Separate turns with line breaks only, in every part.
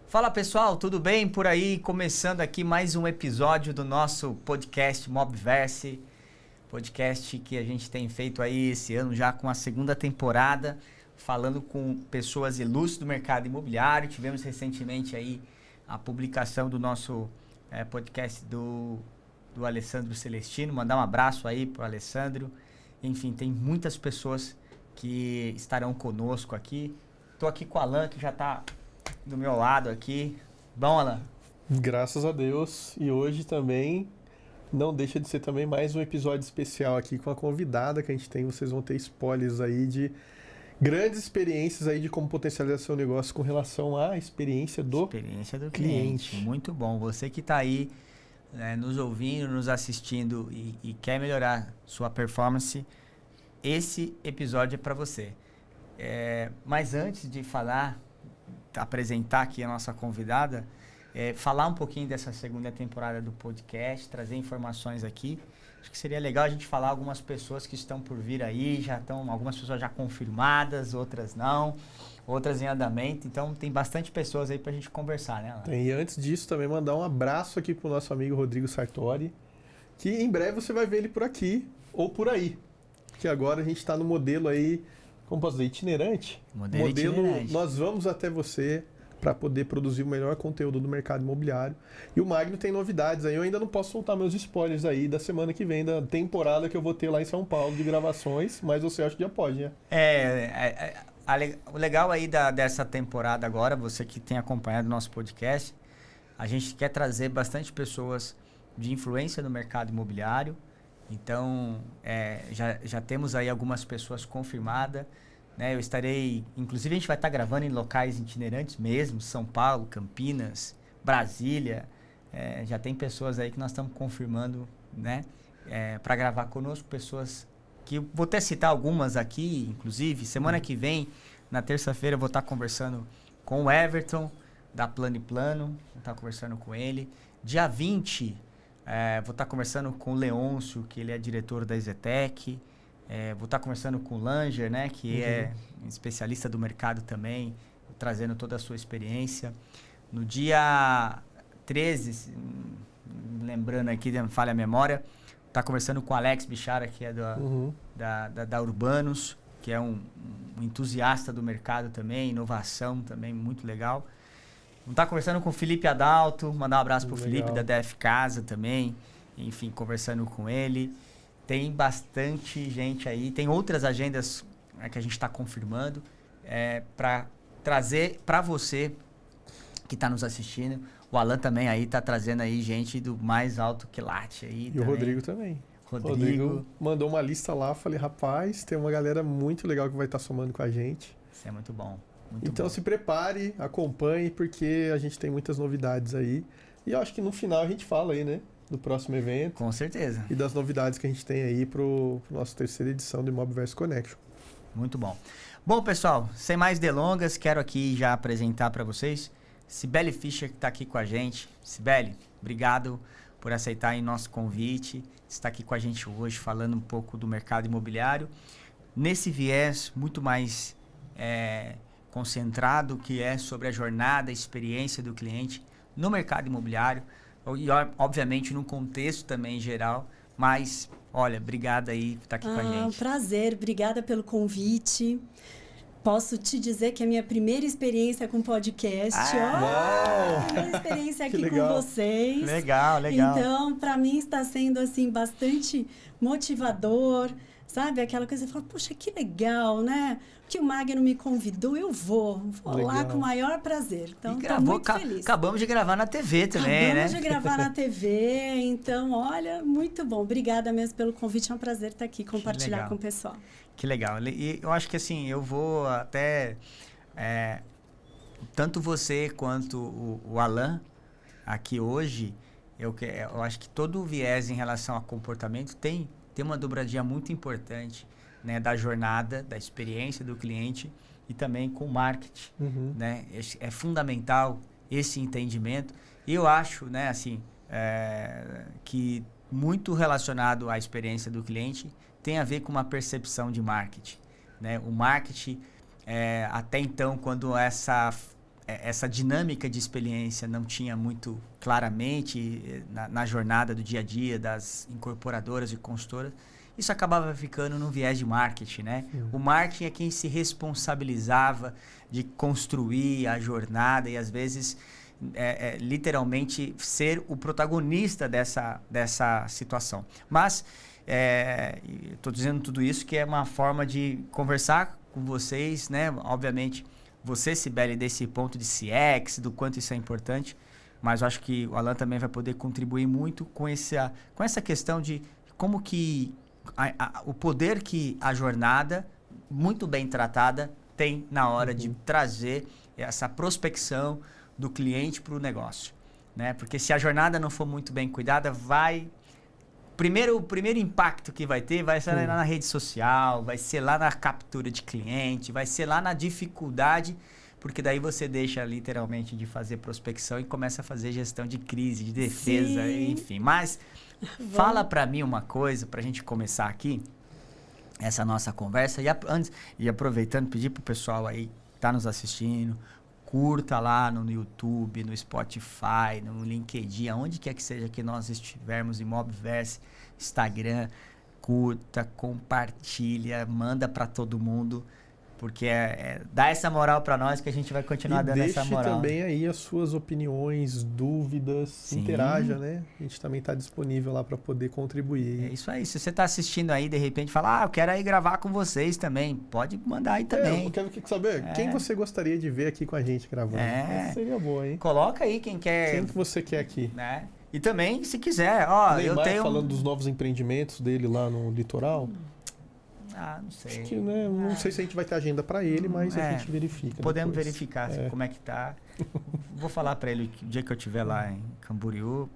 Fala pessoal, tudo bem por aí? Começando aqui mais um episódio do nosso podcast Mobverse, podcast que a gente tem feito aí esse ano já com a segunda temporada, falando com pessoas ilustres do mercado imobiliário. Tivemos recentemente aí a publicação do nosso podcast do Alessandro Celestino. Mandar um abraço aí pro Alessandro. Enfim, tem muitas pessoas que estarão conosco aqui. Tô aqui com o Alan, que já tá do meu lado aqui. Bom, Alan?
Graças a Deus. E hoje também não deixa de ser também mais um episódio especial aqui com a convidada que a gente tem. Vocês vão ter spoilers aí de grandes experiências aí de como potencializar seu negócio com relação à experiência do cliente.
Muito bom. Você que está aí nos ouvindo, nos assistindo e quer melhorar sua performance, esse episódio é para você. Mas antes de apresentar aqui a nossa convidada, falar um pouquinho dessa segunda temporada do podcast, trazer informações aqui. Acho que seria legal a gente falar algumas pessoas que estão por vir aí, algumas pessoas já confirmadas, outras não, outras em andamento. Então tem bastante pessoas aí pra gente conversar, né, Alan?
Tem, e antes disso também mandar um abraço aqui pro nosso amigo Rodrigo Sartori, que em breve você vai ver ele por aqui ou por aí. Que agora a gente está no modelo aí, como posso dizer, itinerante.
Modelo itinerante.
Nós vamos até você para poder produzir o melhor conteúdo do mercado imobiliário. E o Magno tem novidades aí. Eu ainda não posso soltar meus spoilers aí da semana que vem, da temporada que eu vou ter lá em São Paulo de gravações, mas você acha que já pode, né?
O legal aí dessa temporada agora, você que tem acompanhado o nosso podcast, a gente quer trazer bastante pessoas de influência no mercado imobiliário. Então, já temos aí algumas pessoas confirmadas, né? Eu estarei... Inclusive, a gente vai estar gravando em locais itinerantes mesmo, São Paulo, Campinas, Brasília. Já tem pessoas aí que nós estamos confirmando, né? Para gravar conosco, pessoas que... Vou até citar algumas aqui, inclusive. Semana que vem, na terça-feira, eu vou estar conversando com o Everton, da Plano e Plano. Vou estar conversando com ele. Dia 20... vou estar conversando com o Leôncio, que ele é diretor da Ezetec. Vou estar conversando com o Langer, né, que é especialista do mercado também, trazendo toda a sua experiência. No dia 13, lembrando aqui, não falha a memória, vou estar conversando com o Alex Bichara, que é da Urbanos, que é um entusiasta do mercado também, inovação também, muito legal. Vamos estar conversando com o Felipe Adalto, mandar um abraço pro Felipe da DF Casa também, enfim, conversando com ele. Tem bastante gente aí, tem outras agendas que a gente está confirmando para trazer para você que está nos assistindo. O Alan também aí está trazendo aí gente do mais alto quilate aí.
E
também.
O Rodrigo também. Rodrigo mandou uma lista lá, falei, rapaz, tem uma galera muito legal que vai estar somando com a gente.
Isso é muito bom.
Então se prepare, acompanhe, porque a gente tem muitas novidades aí. E eu acho que no final a gente fala aí, né? Do próximo evento.
Com certeza.
E das novidades que a gente tem aí pro nossa terceira edição do Mobverse Connection.
Muito bom. Bom, pessoal, sem mais delongas, quero aqui já apresentar para vocês Cibele Fischer, que está aqui com a gente. Cibele, obrigado por aceitar aí nosso convite. Está aqui com a gente hoje falando um pouco do mercado imobiliário. Nesse viés muito mais concentrado, que é sobre a jornada, a experiência do cliente no mercado imobiliário. E, obviamente, num contexto também geral, mas, olha, obrigada aí por estar aqui com a gente.
Prazer, obrigada pelo convite. Posso te dizer que é a minha primeira experiência com podcast. Primeira experiência aqui com vocês.
Legal.
Então, para mim está sendo, assim, bastante motivador, sabe? Aquela coisa, você fala, poxa, que legal, né? Que o Magno me convidou, eu vou lá com o maior prazer. Então, estou muito feliz.
Acabamos de gravar na TV também,
Acabamos de gravar na TV, então, olha, muito bom. Obrigada mesmo pelo convite, é um prazer estar aqui, compartilhar com o pessoal.
Que legal. E eu acho que, assim, eu vou até... tanto você quanto o Alan, aqui hoje, eu acho que todo o viés em relação a comportamento tem uma dobradinha muito importante, né, da jornada, da experiência do cliente e também com o marketing, né? É fundamental esse entendimento. E eu acho, né, assim, que muito relacionado à experiência do cliente tem a ver com uma percepção de marketing, né? O marketing, até então, quando essa dinâmica de experiência não tinha muito claramente na jornada do dia a dia das incorporadoras e consultoras, isso acabava ficando no viés de marketing, né? O marketing é quem se responsabilizava de construir a jornada e, às vezes, literalmente ser o protagonista dessa situação. Mas, estou dizendo tudo isso que é uma forma de conversar com vocês, né? Obviamente, você, Cibele, desse ponto de CX, do quanto isso é importante, mas eu acho que o Alan também vai poder contribuir muito com essa questão de como que o poder que a jornada, muito bem tratada, tem na hora de trazer essa prospecção do cliente para o negócio, né? Porque se a jornada não for muito bem cuidada, o primeiro impacto que vai ter vai ser lá na rede social, vai ser lá na captura de cliente, vai ser lá na dificuldade, porque daí você deixa literalmente de fazer prospecção e começa a fazer gestão de crise, de defesa, enfim. Mas fala para mim uma coisa, para a gente começar aqui essa nossa conversa, e aproveitando, pedir pro pessoal aí que tá nos assistindo, curta lá no YouTube, no Spotify, no LinkedIn, aonde quer que seja que nós estivermos, em Mobverse, Instagram, curta, compartilha, manda para todo mundo, porque dá essa moral para nós que a gente vai continuar dando essa moral.
Deixe também aí as suas opiniões, dúvidas, interaja, né? A gente também está disponível lá para poder contribuir.
É isso aí. Se você está assistindo aí, de repente, fala, eu quero aí gravar com vocês também. Pode mandar aí também.
Eu quero saber quem você gostaria de ver aqui com a gente gravando. Isso seria bom, hein?
Coloca aí quem quer.
Quem que você quer aqui.
Né? E também, se quiser,
Neymar,
eu tenho...
falando dos novos empreendimentos dele lá no litoral.
Não sei.
Acho que, né, não sei se a gente vai ter agenda para ele, mas a gente verifica.
Podemos verificar como é que tá. Vou falar para ele o dia que eu estiver lá em Camboriú,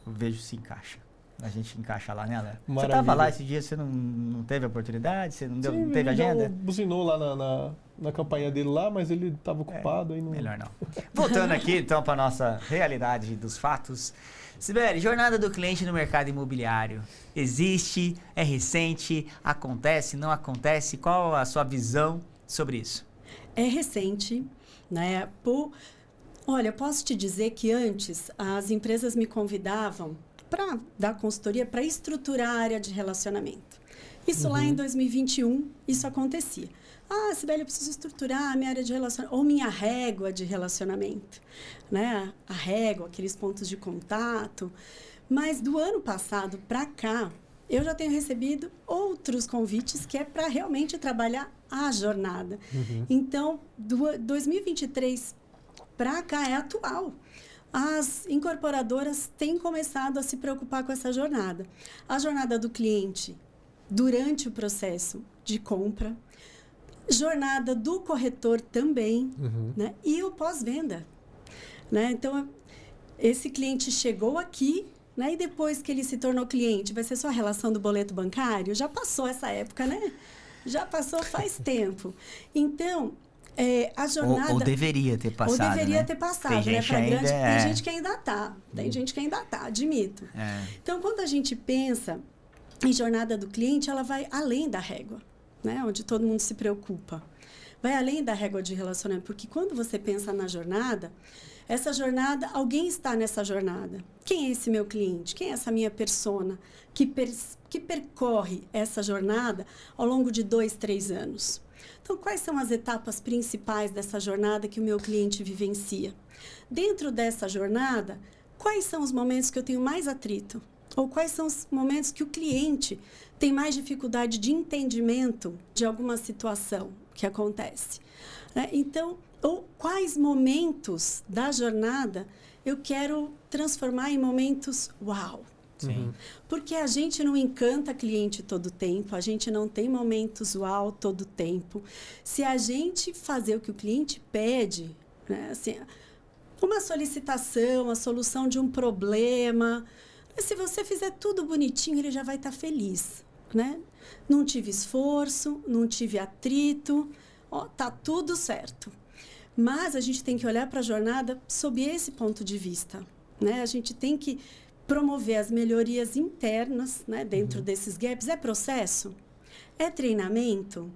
eu vejo se encaixa. A gente encaixa lá, né, Léo? Você tava lá esse dia, você não teve oportunidade? Você não teve agenda?
Buzinou lá na campanha dele lá, mas ele estava ocupado. Aí não...
Melhor não. Voltando aqui, então, para nossa realidade dos fatos. Cibele, jornada do cliente no mercado imobiliário. Existe? É recente? Acontece? Não acontece? Qual a sua visão sobre isso?
É recente, né? Olha, eu posso te dizer que antes as empresas me convidavam para dar consultoria para estruturar a área de relacionamento. Isso lá em 2021, isso acontecia. Cibele, eu preciso estruturar a minha área de relacionamento, ou minha régua de relacionamento, né? A régua, aqueles pontos de contato. Mas do ano passado para cá, eu já tenho recebido outros convites que é para realmente trabalhar a jornada. Então, 2023 para cá é atual. As incorporadoras têm começado a se preocupar com essa jornada. A jornada do cliente durante o processo de compra, jornada do corretor também, né? E o pós-venda, né? Então, esse cliente chegou aqui, né? E depois que ele se tornou cliente, vai ser só a relação do boleto bancário? Já passou essa época, né? Já passou faz tempo. Então, a jornada...
Ou deveria ter passado,
Ou deveria ter passado, né? Tem gente que ainda está. Tem gente que ainda está, admito. Então, quando a gente pensa em jornada do cliente, ela vai além da régua, né? Onde todo mundo se preocupa. Vai além da régua de relacionamento, porque quando você pensa na jornada, essa jornada, alguém está nessa jornada. Quem é esse meu cliente? Quem é essa minha persona que percorre essa jornada ao longo de 2, 3 anos? Então, quais são as etapas principais dessa jornada que o meu cliente vivencia? Dentro dessa jornada, quais são os momentos que eu tenho mais atrito? Ou quais são os momentos que o cliente tem mais dificuldade de entendimento de alguma situação que acontece, né? Então, ou quais momentos da jornada eu quero transformar em momentos uau.
Sim.
Porque a gente não encanta cliente todo o tempo, a gente não tem momentos uau todo o tempo. Se a gente fazer o que o cliente pede, né, assim, uma solicitação, a solução de um problema, se você fizer tudo bonitinho, ele já vai estar feliz, né? Não tive esforço, não tive atrito, tá tudo certo. Mas a gente tem que olhar para a jornada sob esse ponto de vista, né? A gente tem que promover as melhorias internas, né, dentro desses gaps. É processo? É treinamento?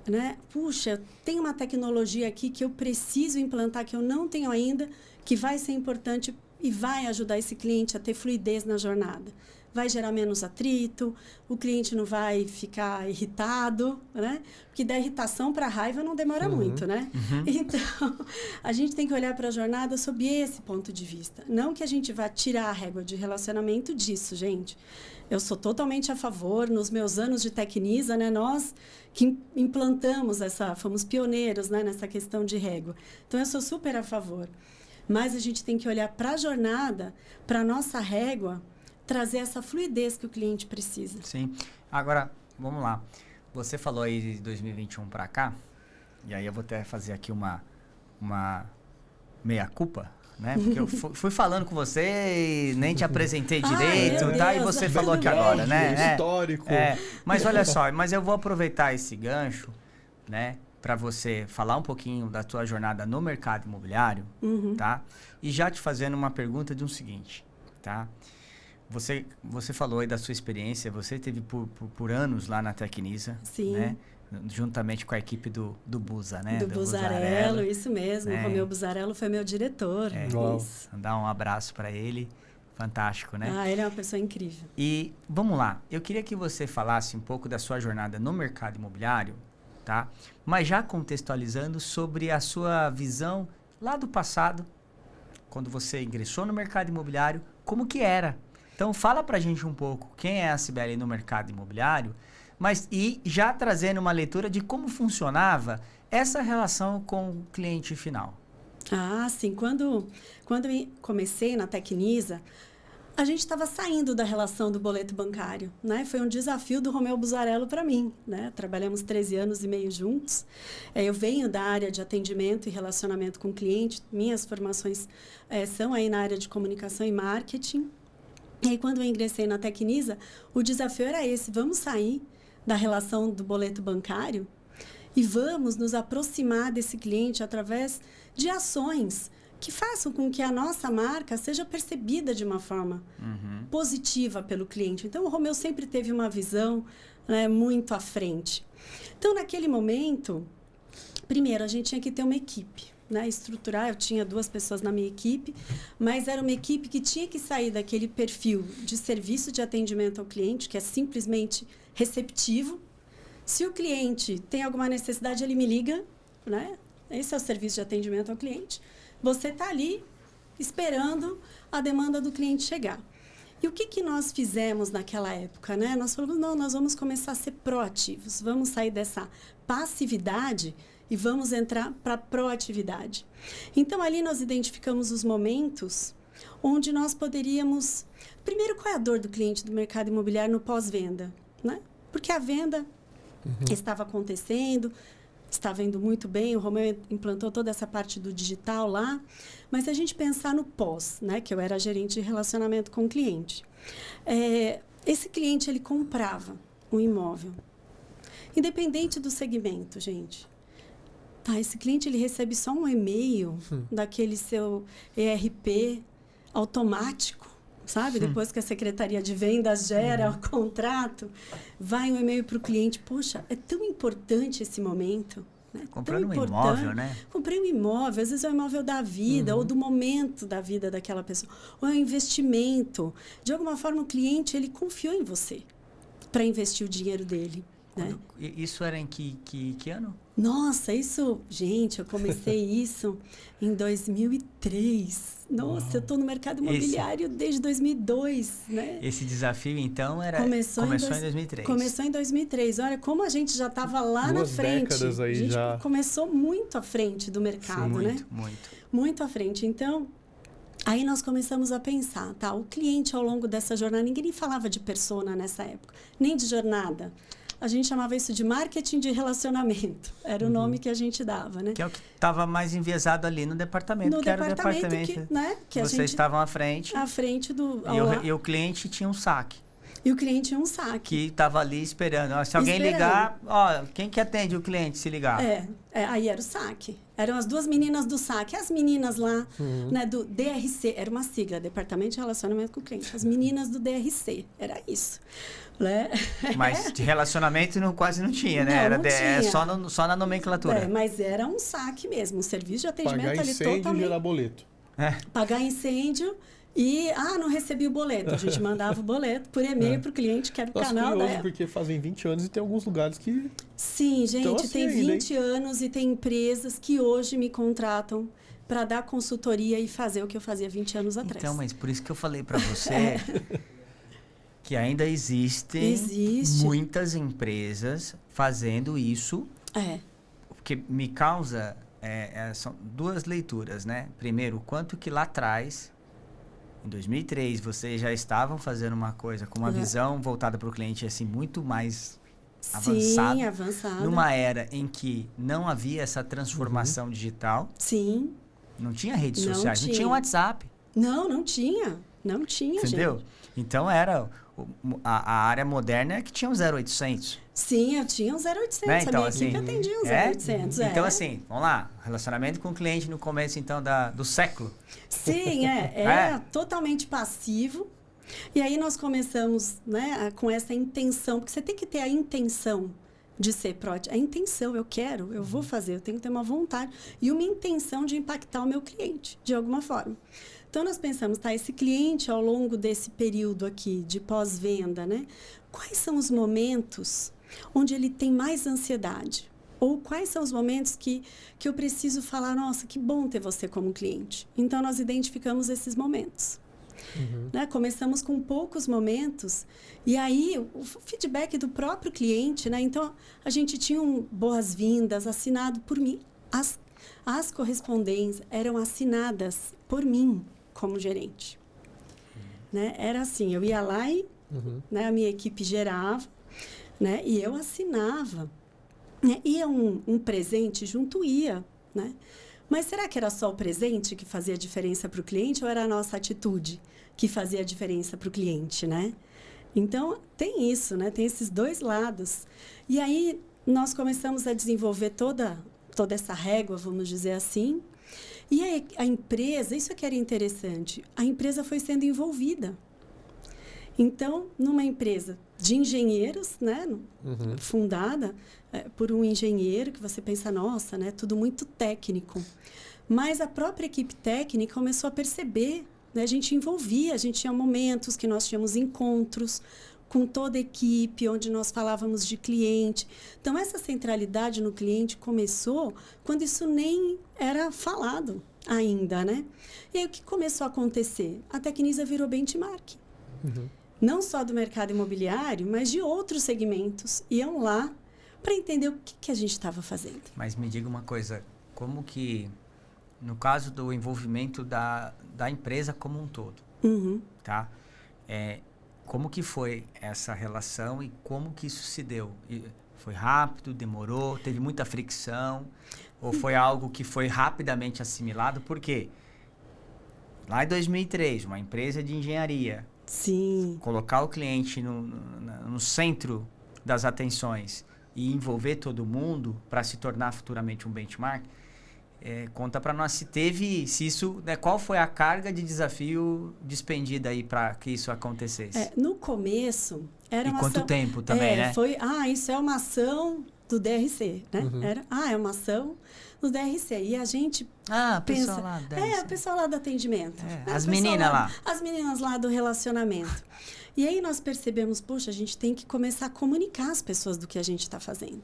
né? Puxa, tem uma tecnologia aqui que eu preciso implantar, que eu não tenho ainda, que vai ser importante e vai ajudar esse cliente a ter fluidez na jornada. Vai gerar menos atrito, o cliente não vai ficar irritado, né? Porque da irritação para a raiva não demora muito, né? Então, a gente tem que olhar para a jornada sob esse ponto de vista. Não que a gente vá tirar a régua de relacionamento disso, gente. Eu sou totalmente a favor, nos meus anos de Tecnisa, né? Nós que implantamos fomos pioneiros, né? Nessa questão de régua. Então, eu sou super a favor. Mas a gente tem que olhar para a jornada, para a nossa régua, trazer essa fluidez que o cliente precisa.
Sim. Agora, vamos lá. Você falou aí de 2021 para cá, e aí eu vou até fazer aqui uma meia-culpa, né? Porque eu fui falando com você e nem te apresentei direito, tá? E você falou aqui agora, né?
Histórico.
Mas olha só, eu vou aproveitar esse gancho, né? Para você falar um pouquinho da tua jornada no mercado imobiliário, tá? E já te fazendo uma pergunta de um seguinte, tá? Você falou aí da sua experiência, você teve por anos lá na Tecnisa, né? Juntamente com a equipe do Busa, né?
Do Busarello, isso mesmo. O Romeu Busarello foi meu diretor.
Isso. Dar um abraço para ele. Fantástico, né?
Ele é uma pessoa incrível.
E vamos lá, eu queria que você falasse um pouco da sua jornada no mercado imobiliário, tá? Mas já contextualizando sobre a sua visão lá do passado, quando você ingressou no mercado imobiliário, como que era? Então, fala pra gente um pouco quem é a Cibele no mercado imobiliário, e já trazendo uma leitura de como funcionava essa relação com o cliente final.
Sim. Quando eu comecei na Tecnisa, a gente estava saindo da relação do boleto bancário, né? Foi um desafio do Romeu Busarello para mim, né? Trabalhamos 13 anos e meio juntos. Eu venho da área de atendimento e relacionamento com o cliente. Minhas formações são aí na área de comunicação e marketing. E aí, quando eu ingressei na Tecnisa, o desafio era esse: vamos sair da relação do boleto bancário e vamos nos aproximar desse cliente através de ações que façam com que a nossa marca seja percebida de uma forma positiva pelo cliente. Então, o Romeu sempre teve uma visão, né, muito à frente. Então, naquele momento, primeiro, a gente tinha que ter uma equipe, né, estruturar. Eu tinha 2 pessoas na minha equipe, mas era uma equipe que tinha que sair daquele perfil de serviço de atendimento ao cliente, que é simplesmente receptivo. Se o cliente tem alguma necessidade, ele me liga, né? Esse é o serviço de atendimento ao cliente. Você está ali esperando a demanda do cliente chegar. E o que nós fizemos naquela época, né? Nós falamos, não, nós vamos começar a ser proativos, vamos sair dessa passividade e vamos entrar para a proatividade. Então, ali nós identificamos os momentos onde nós poderíamos... Primeiro, qual é a dor do cliente do mercado imobiliário no pós-venda, né? Porque a venda estava acontecendo, estava indo muito bem, o Romeu implantou toda essa parte do digital lá, mas a gente pensar no pós, né? Que eu era gerente de relacionamento com o cliente. Esse cliente, ele comprava um imóvel, independente do segmento, gente. Esse cliente, ele recebe só um e-mail daquele seu ERP automático, sabe? Depois que a Secretaria de Vendas gera o contrato, vai um e-mail para o cliente. Poxa, é tão importante esse momento. Né?
Comprando um imóvel, né?
Comprei um imóvel, às vezes é um imóvel da vida, ou do momento da vida daquela pessoa. Ou é um investimento. De alguma forma, o cliente, ele confiou em você para investir o dinheiro dele. Né?
Isso era em que ano?
Nossa, gente, eu comecei isso em 2003. Nossa, eu estou no mercado imobiliário desde 2002, né?
Esse desafio, então, começou em 2003.
Começou em 2003. Olha, como a gente já estava lá na frente.
2 décadas aí
a gente
já.
Começou muito à frente do mercado, né? Muito à frente. Então, aí nós começamos a pensar, o cliente ao longo dessa jornada, ninguém nem falava de persona nessa época, nem de jornada. A gente chamava isso de marketing de relacionamento. Era o nome que a gente dava, né?
Que é o que estava mais enviesado ali no departamento, era o departamento
que
vocês estavam à frente.
À frente do...
E o cliente tinha um saque.
E o cliente tinha um saque.
Que estava ali esperando. Ó, se alguém ligar, ó, quem que atende o cliente se ligar?
Aí era o saque. Eram as 2 meninas do saque. As meninas lá, né, do DRC, era uma sigla, Departamento de Relacionamento com o Cliente. As meninas do DRC, era isso. Né?
Mas de relacionamento quase não tinha, né?
Não
tinha. Só na nomenclatura.
Mas era um saque mesmo, um serviço de atendimento
pagar
ali
incêndio
totalmente.
E gerar boleto.
Pagar incêndio e, não recebi o boleto. A gente mandava o boleto por e-mail para o cliente, que era o canal
curioso,
da época.
Porque fazem 20 anos e tem alguns lugares que...
Sim, gente,
então, assim,
tem
ainda,
20 anos e tem empresas que hoje me contratam para dar consultoria e fazer o que eu fazia 20 anos atrás.
Então, mas por isso que eu falei para você que ainda existem muitas empresas fazendo isso. Porque me causa... são 2 leituras, né? Primeiro, o quanto que lá atrás, em 2003, vocês já estavam fazendo uma coisa com uma visão voltada para o cliente assim, muito mais avançada. Numa era em que não havia essa transformação digital.
Sim.
Não tinha redes sociais, não tinha WhatsApp.
Não tinha. Não tinha,
entendeu?
Gente.
Então era a área moderna que tinha um 0800.
Sim, eu tinha um 0800.
Né? Então,
a minha equipe atendia um 0800.
Então, assim, vamos lá. Relacionamento com o cliente no começo, então, do século.
Sim, era totalmente passivo. E aí nós começamos, né, com essa intenção, porque você tem que ter a intenção de ser proativo. A intenção, eu vou fazer, eu tenho que ter uma vontade e uma intenção de impactar o meu cliente, de alguma forma. Então, nós pensamos, esse cliente, ao longo desse período aqui de pós-venda, né, quais são os momentos onde ele tem mais ansiedade? Ou quais são os momentos que eu preciso falar, nossa, que bom ter você como cliente. Então, nós identificamos esses momentos. Né? Começamos com poucos momentos e aí o feedback do próprio cliente, né? Então, a gente tinha boas-vindas assinado por mim. As correspondências eram assinadas por mim como gerente. Né? Era assim, eu ia lá e né, a minha equipe gerava, né, e eu assinava. Né? Ia um presente junto, né? Mas será que era só o presente que fazia diferença para o cliente ou era a nossa atitude que fazia a diferença para o cliente, né? Então, tem isso, né? Tem esses 2 lados. E aí, nós começamos a desenvolver toda essa régua, vamos dizer assim. E aí, a empresa, isso que era interessante, a empresa foi sendo envolvida. Então, numa empresa de engenheiros, né? Fundada por um engenheiro, que você pensa, nossa, né? Tudo muito técnico. Mas a própria equipe técnica começou a perceber, né? A gente envolvia, a gente tinha momentos que nós tínhamos encontros com toda a equipe, onde nós falávamos de cliente. Então, essa centralidade no cliente começou quando isso nem era falado ainda, né? E aí, o que começou a acontecer? A Tecnisa virou benchmark. Não só do mercado imobiliário, mas de outros segmentos. Iam lá para entender o que a gente estava fazendo.
Mas me diga uma coisa, como que, no caso do envolvimento da empresa como um todo, tá? Como que foi essa relação e como que isso se deu? Foi rápido, demorou, teve muita fricção? Ou foi algo que foi rapidamente assimilado? Por quê? Lá em 2003, uma empresa de engenharia...
Sim.
Colocar o cliente no centro das atenções e envolver todo mundo para se tornar futuramente um benchmark, conta para nós se isso, né, qual foi a carga de desafio despendida aí para que isso acontecesse?
No começo era uma
quanto
ação,
tempo também, né?
Isso é uma ação do DRC, né? É uma ação do DRC. E a gente
pessoal lá do DRC.
O pessoal lá do atendimento.
As meninas lá.
As meninas lá do relacionamento. E aí nós percebemos, poxa, a gente tem que começar a comunicar às pessoas do que a gente está fazendo.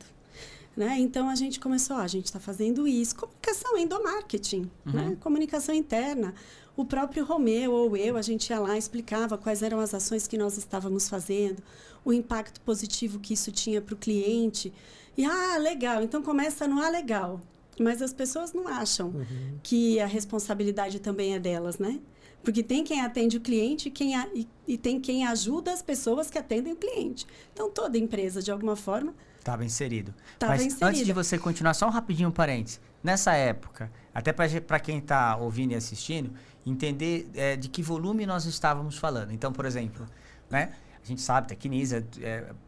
Né? Então, a gente começou, a gente está fazendo isso. Comunicação, endomarketing, né? Comunicação interna. O próprio Romeu ou eu, a gente ia lá e explicava quais eram as ações que nós estávamos fazendo, o impacto positivo que isso tinha para o cliente. E, legal, então começa no legal. Mas as pessoas não acham que a responsabilidade também é delas, né? Porque tem quem atende o cliente e tem quem ajuda as pessoas que atendem o cliente. Então, toda empresa, de alguma forma...
Estava inserido.
Mas
antes de você continuar, só um rapidinho parênteses. Nessa época, até para quem está ouvindo e assistindo, entender de que volume nós estávamos falando. Então, por exemplo, né? A gente sabe, Tecnisa,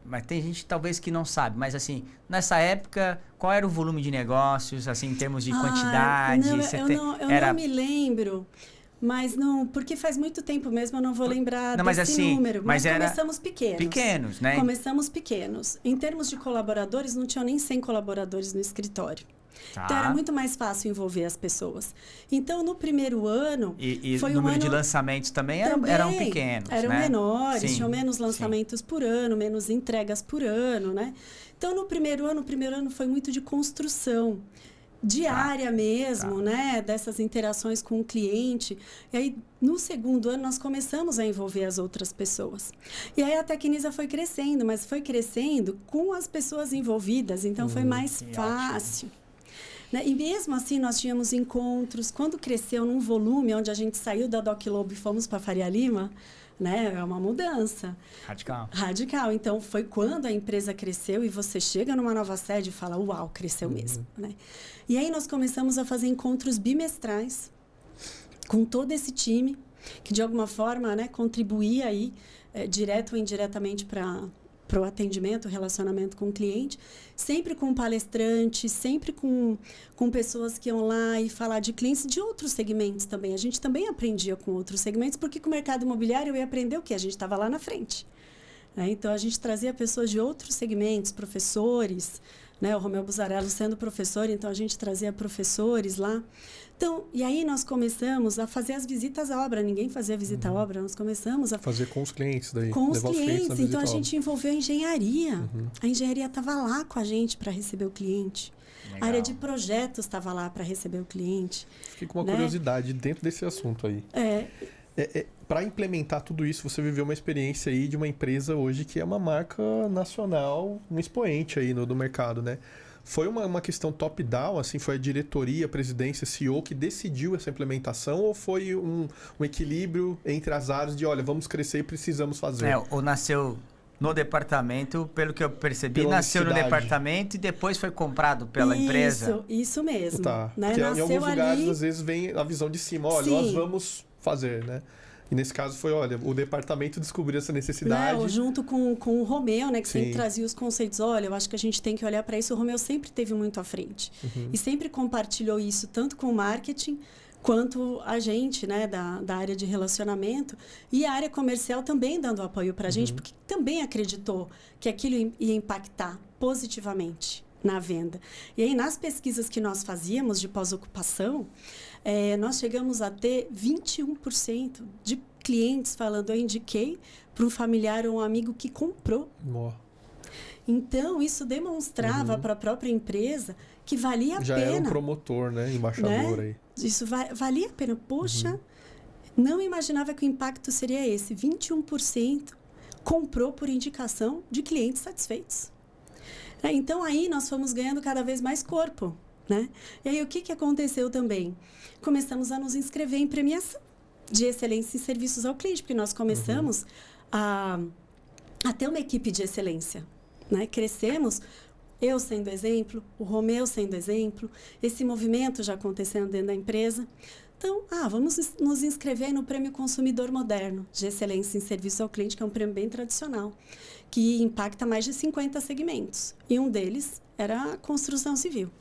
mas tem gente talvez que não sabe. Mas assim, nessa época, qual era o volume de negócios, assim, em termos de quantidade?
Não, eu não me lembro. Mas não, porque faz muito tempo mesmo, eu não vou lembrar desse
assim,
número. Mas começamos pequenos.
Pequenos, né?
Começamos pequenos. Em termos de colaboradores, não tinham nem 100 colaboradores no escritório.
Tá.
Então, era muito mais fácil envolver as pessoas. Então, no primeiro ano...
E o número de lançamentos também eram pequenos,
eram
né?
menores, tinham menos lançamentos por ano, menos entregas por ano, né? Então, no primeiro ano foi muito de construção diária mesmo, né? Dessas interações com o cliente. E aí, no segundo ano, nós começamos a envolver as outras pessoas. E aí, a Tecnisa foi crescendo, mas foi crescendo com as pessoas envolvidas. Então, foi mais fácil. Né? E mesmo assim, nós tínhamos encontros. Quando cresceu num volume, onde a gente saiu da Doc Lobo e fomos para Faria Lima, né? É uma mudança. Radical. Então, foi quando a empresa cresceu e você chega numa nova sede e fala, uau, cresceu mesmo. Né? E aí, nós começamos a fazer encontros bimestrais com todo esse time, que de alguma forma, né, contribuía aí, direto ou indiretamente para o atendimento, o relacionamento com o cliente, sempre com palestrantes, sempre com pessoas que iam lá e falar de clientes de outros segmentos também. A gente também aprendia com outros segmentos, porque com o mercado imobiliário eu ia aprender o quê? A gente estava lá na frente. Né? Então, a gente trazia pessoas de outros segmentos, professores, né? O Romeu Buzarello sendo professor, então a gente trazia professores lá. Então, e aí nós começamos a fazer as visitas à obra. Ninguém fazia visita à obra, nós começamos a
fazer com os clientes daí.
Com os clientes. Então, a gente envolveu a engenharia. A engenharia estava lá com a gente para receber o cliente. Legal. A área de projetos estava lá para receber o cliente.
Fiquei com uma curiosidade dentro desse assunto aí. Para implementar tudo isso, você viveu uma experiência aí de uma empresa hoje que é uma marca nacional, um expoente aí no mercado, né? Foi uma questão top-down, assim, foi a diretoria, a presidência, CEO que decidiu essa implementação ou foi um equilíbrio entre as áreas de, olha, vamos crescer e precisamos fazer?
Ou nasceu no departamento, pelo que eu percebi, nasceu no departamento e depois foi comprado pela empresa?
Isso mesmo.
Tá.
Né?
Porque em alguns lugares, às vezes, vem a visão de cima, olha, nós vamos fazer, né? E nesse caso foi, olha, o departamento descobriu essa necessidade.
Não, junto com o Romeu, né, que sempre trazia os conceitos. Olha, eu acho que a gente tem que olhar para isso. O Romeu sempre esteve muito à frente. E sempre compartilhou isso, tanto com o marketing, quanto a gente, né, da área de relacionamento. E a área comercial também dando apoio para a gente, porque também acreditou que aquilo ia impactar positivamente na venda. E aí, nas pesquisas que nós fazíamos de pós-ocupação, nós chegamos a ter 21% de clientes falando, eu indiquei para um familiar ou um amigo que comprou. Então, isso demonstrava para a própria empresa que valia a pena.
Já era um promotor, né? Embaixador, né? Aí.
Isso valia a pena. Poxa, não imaginava que o impacto seria esse. 21% comprou por indicação de clientes satisfeitos. Então, aí nós fomos ganhando cada vez mais corpo. Né? E aí, o que aconteceu também? Começamos a nos inscrever em premiação de excelência em serviços ao cliente, porque nós começamos a ter uma equipe de excelência. Né? Crescemos, eu sendo exemplo, o Romeu sendo exemplo, esse movimento já acontecendo dentro da empresa. Então, vamos nos inscrever no Prêmio Consumidor Moderno de Excelência em Serviço ao Cliente, que é um prêmio bem tradicional, que impacta mais de 50 segmentos. E um deles era a construção civil.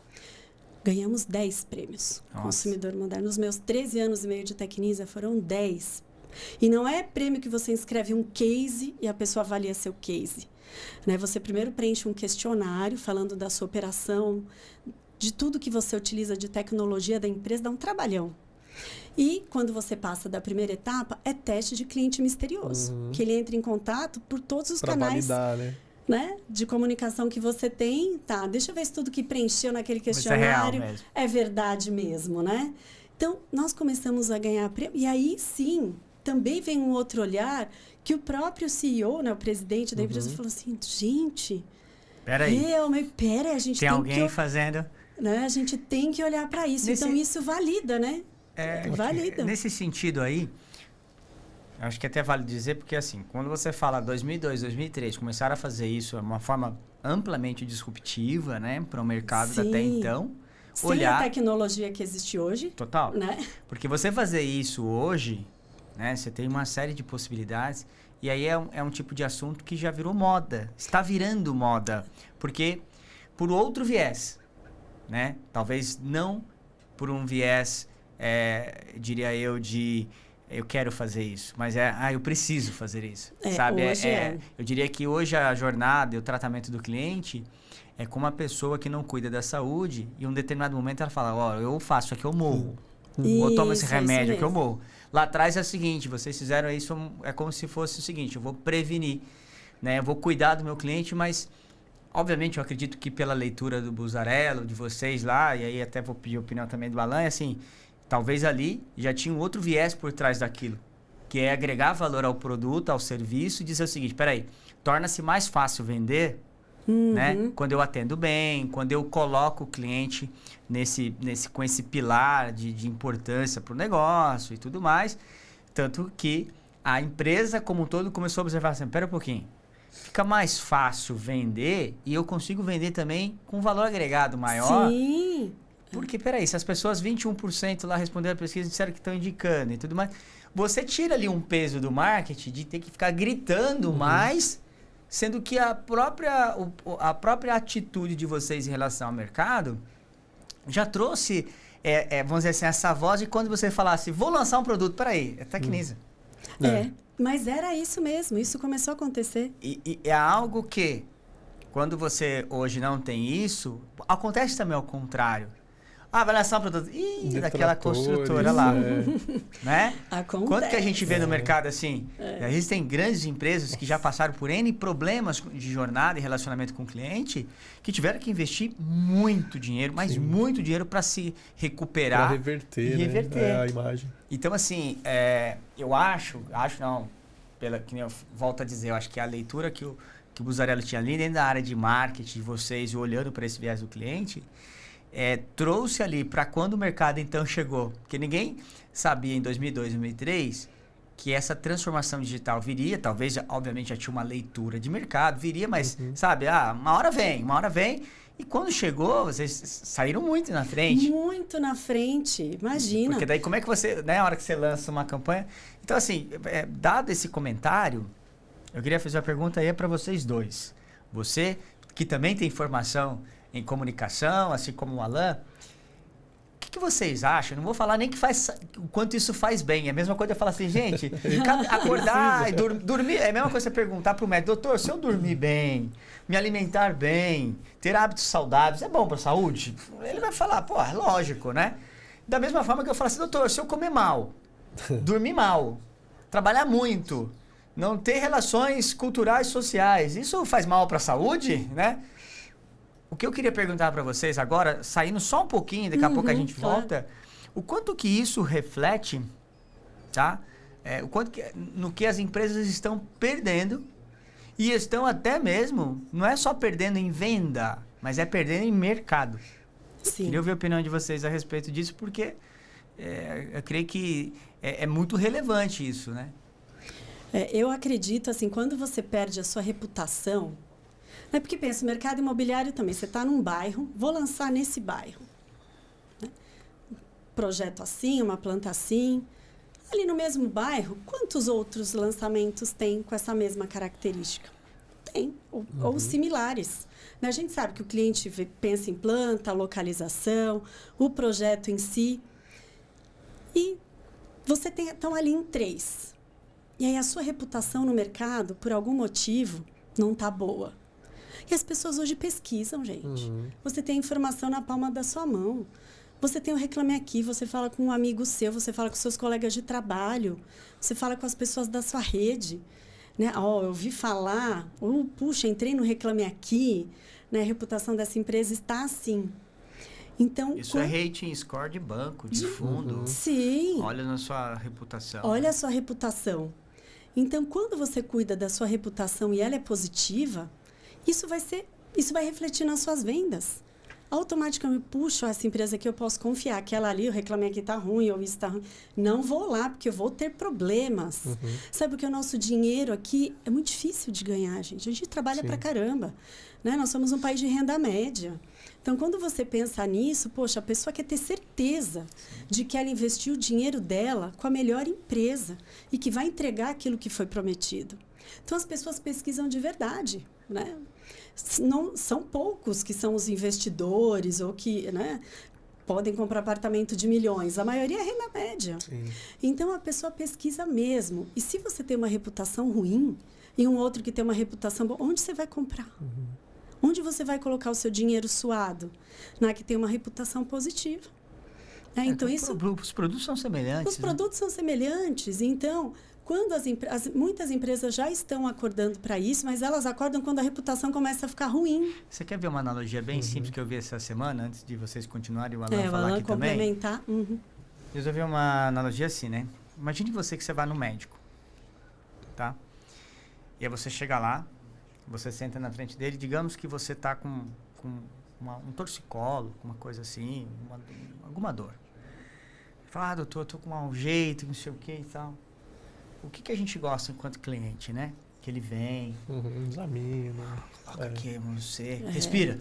Ganhamos 10 prêmios. Nossa. Consumidor Moderno. Nos meus 13 anos e meio de Tecnisa, foram 10. E não é prêmio que você inscreve um case e a pessoa avalia seu case. Né? Você primeiro preenche um questionário falando da sua operação, de tudo que você utiliza de tecnologia da empresa, dá um trabalhão. E quando você passa da primeira etapa, é teste de cliente misterioso. Que ele entra em contato por todos os canais.
Validar,
né? De comunicação que você tem, deixa eu ver se tudo que preencheu naquele questionário é verdade mesmo, né? Então, nós começamos a ganhar prêmio, e aí sim, também vem um outro olhar que o próprio CEO, né, o presidente da empresa, falou assim, gente,
peraí,
a gente tem
alguém fazendo...
Né? A gente tem que olhar para isso, então isso valida, né? Valida.
Nesse sentido aí, acho que até vale dizer, porque assim, quando você fala 2002, 2003, começaram a fazer isso de uma forma amplamente disruptiva, né, para o mercado até então.
Sem a tecnologia que existe hoje.
Total.
Né?
Porque você fazer isso hoje, né, você tem uma série de possibilidades E aí é um tipo de assunto que já virou moda. Está virando moda. Porque por outro viés, né? Talvez não por um viés, diria eu, de eu quero fazer isso. Mas eu preciso fazer isso. Sabe? Eu diria que hoje a jornada e o tratamento do cliente é como uma pessoa que não cuida da saúde e em um determinado momento ela fala, eu faço aqui, eu morro. Ou tomo esse remédio que eu morro. Lá atrás é o seguinte, vocês fizeram isso, é como se fosse o seguinte, eu vou prevenir, né? Eu vou cuidar do meu cliente, mas, obviamente, eu acredito que pela leitura do Buzzarello, de vocês lá, e aí até vou pedir a opinião também do Alan, assim, talvez ali já tinha um outro viés por trás daquilo, que é agregar valor ao produto, ao serviço, e dizer o seguinte, peraí, torna-se mais fácil vender, né? Quando eu atendo bem, quando eu coloco o cliente com esse pilar de importância para o negócio e tudo mais. Tanto que a empresa como um todo começou a observar assim, pera um pouquinho, fica mais fácil vender e eu consigo vender também com valor agregado maior.
Sim.
Porque, peraí, se as pessoas 21% lá responderam a pesquisa e disseram que estão indicando e tudo mais, você tira ali um peso do marketing de ter que ficar gritando mais, sendo que a própria atitude de vocês em relação ao mercado já trouxe, vamos dizer assim, essa voz de quando você falasse, vou lançar um produto, peraí, é Tecnisa.
Mas era isso mesmo, isso começou a acontecer.
E é algo que, quando você hoje não tem isso, acontece também ao contrário. Vai lançar um produto. Daquela construtora lá. Né?
Acontece.
Quanto que a gente vê no mercado assim? Existem grandes empresas que já passaram por N problemas de jornada e relacionamento com o cliente, que tiveram que investir muito dinheiro, mas muito dinheiro para se recuperar.
Para reverter, a imagem.
Então, assim, eu acho não, que eu volto a dizer, eu acho que a leitura que o Buzzarello tinha ali dentro da área de marketing de vocês, olhando para esse viés do cliente, trouxe ali para quando o mercado então chegou, porque ninguém sabia em 2002, 2003 que essa transformação digital viria, talvez obviamente já tinha uma leitura de mercado, viria, mas sabe, uma hora vem, e quando chegou, vocês saíram muito na frente.
Muito na frente, imagina.
Porque daí como é que você, né, a hora que você lança uma campanha, então assim, dado esse comentário, eu queria fazer uma pergunta aí para vocês dois, você que também tem formação em comunicação, assim como o Alan, o que vocês acham? Não vou falar nem o quanto isso faz bem. É a mesma coisa eu falar assim, gente, acordar e dormir. É a mesma coisa você perguntar para o médico, doutor, se eu dormir bem, me alimentar bem, ter hábitos saudáveis, é bom para a saúde? Ele vai falar, é lógico, né? Da mesma forma que eu falo assim, doutor, se eu comer mal, dormir mal, trabalhar muito, não ter relações culturais sociais, isso faz mal para a saúde, né? O que eu queria perguntar para vocês agora, saindo só um pouquinho, daqui a pouco a gente volta, o quanto que isso reflete, tá? O quanto no que as empresas estão perdendo e estão até mesmo, não é só perdendo em venda, mas é perdendo em mercado.
Sim.
Queria ouvir a opinião de vocês a respeito disso, porque eu creio que é muito relevante isso, né?
Eu acredito, assim, quando você perde a sua reputação, porque pensa, o mercado imobiliário também, você está num bairro, vou lançar nesse bairro. Né? Projeto assim, uma planta assim. Ali no mesmo bairro, quantos outros lançamentos tem com essa mesma característica? Tem, ou similares. Né? A gente sabe que o cliente pensa em planta, localização, o projeto em si. E você estão ali em 3. E aí a sua reputação no mercado, por algum motivo, não está boa. E as pessoas hoje pesquisam, gente. Você tem a informação na palma da sua mão. Você tem o Reclame Aqui, você fala com um amigo seu, você fala com seus colegas de trabalho, você fala com as pessoas da sua rede. Né? Eu ouvi falar, puxa, entrei no Reclame Aqui, né? A reputação dessa empresa está assim. Então,
isso é rating score de banco, de fundo.
Sim.
Olha na sua reputação.
Olha a sua reputação. Então, quando você cuida da sua reputação e ela é positiva, isso vai refletir nas suas vendas. Automaticamente, puxa, essa empresa aqui eu posso confiar, aquela ali, eu reclamei que está ruim, ou isso está ruim. Não vou lá, porque eu vou ter problemas. Sabe, porque o nosso dinheiro aqui é muito difícil de ganhar, gente. A gente trabalha pra caramba. Né? Nós somos um país de renda média. Então, quando você pensa nisso, poxa, a pessoa quer ter certeza de que ela investiu o dinheiro dela com a melhor empresa e que vai entregar aquilo que foi prometido. Então, as pessoas pesquisam de verdade, né? Não, são poucos que são os investidores ou que, né, podem comprar apartamento de milhões. A maioria é renda média.
Sim.
Então, a pessoa pesquisa mesmo. E se você tem uma reputação ruim e um outro que tem uma reputação boa, onde você vai comprar? Onde você vai colocar o seu dinheiro suado? Na que tem uma reputação positiva. Então,
os produtos são semelhantes.
Os produtos são semelhantes. Então, quando muitas empresas já estão acordando para isso, mas elas acordam quando a reputação começa a ficar ruim.
Você quer ver uma analogia bem simples que eu vi essa semana, antes de vocês continuarem o Alan
o
falar
Alan
aqui também?
complementar.
Eu vi uma analogia assim, né? Imagine você vai no médico, tá? E aí você chega lá, você senta na frente dele, digamos que você tá com um torcicolo, uma coisa assim, alguma dor. Fala, doutor, eu tô com um jeito, não sei o que e tal. O que a gente gosta enquanto cliente, né? Que ele vem,
examina,
coloca aqui, você respira,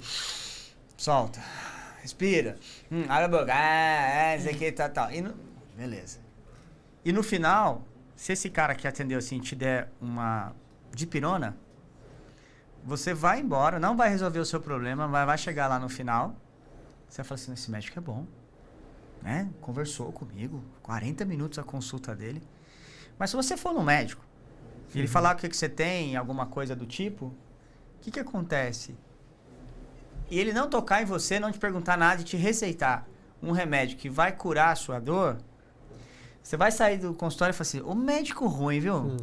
solta, respira, abre a boca, isso aqui, tal. Beleza. E no final, se esse cara que atendeu assim te der uma dipirona, você vai embora, não vai resolver o seu problema, vai chegar lá no final, você vai falar assim, esse médico é bom, né? Conversou comigo, 40 minutos a consulta dele. Mas se você for no médico e ele falar o que você tem, alguma coisa do tipo, o que acontece? E ele não tocar em você, não te perguntar nada e te receitar um remédio que vai curar a sua dor, você vai sair do consultório e falar assim, ô médico ruim, viu?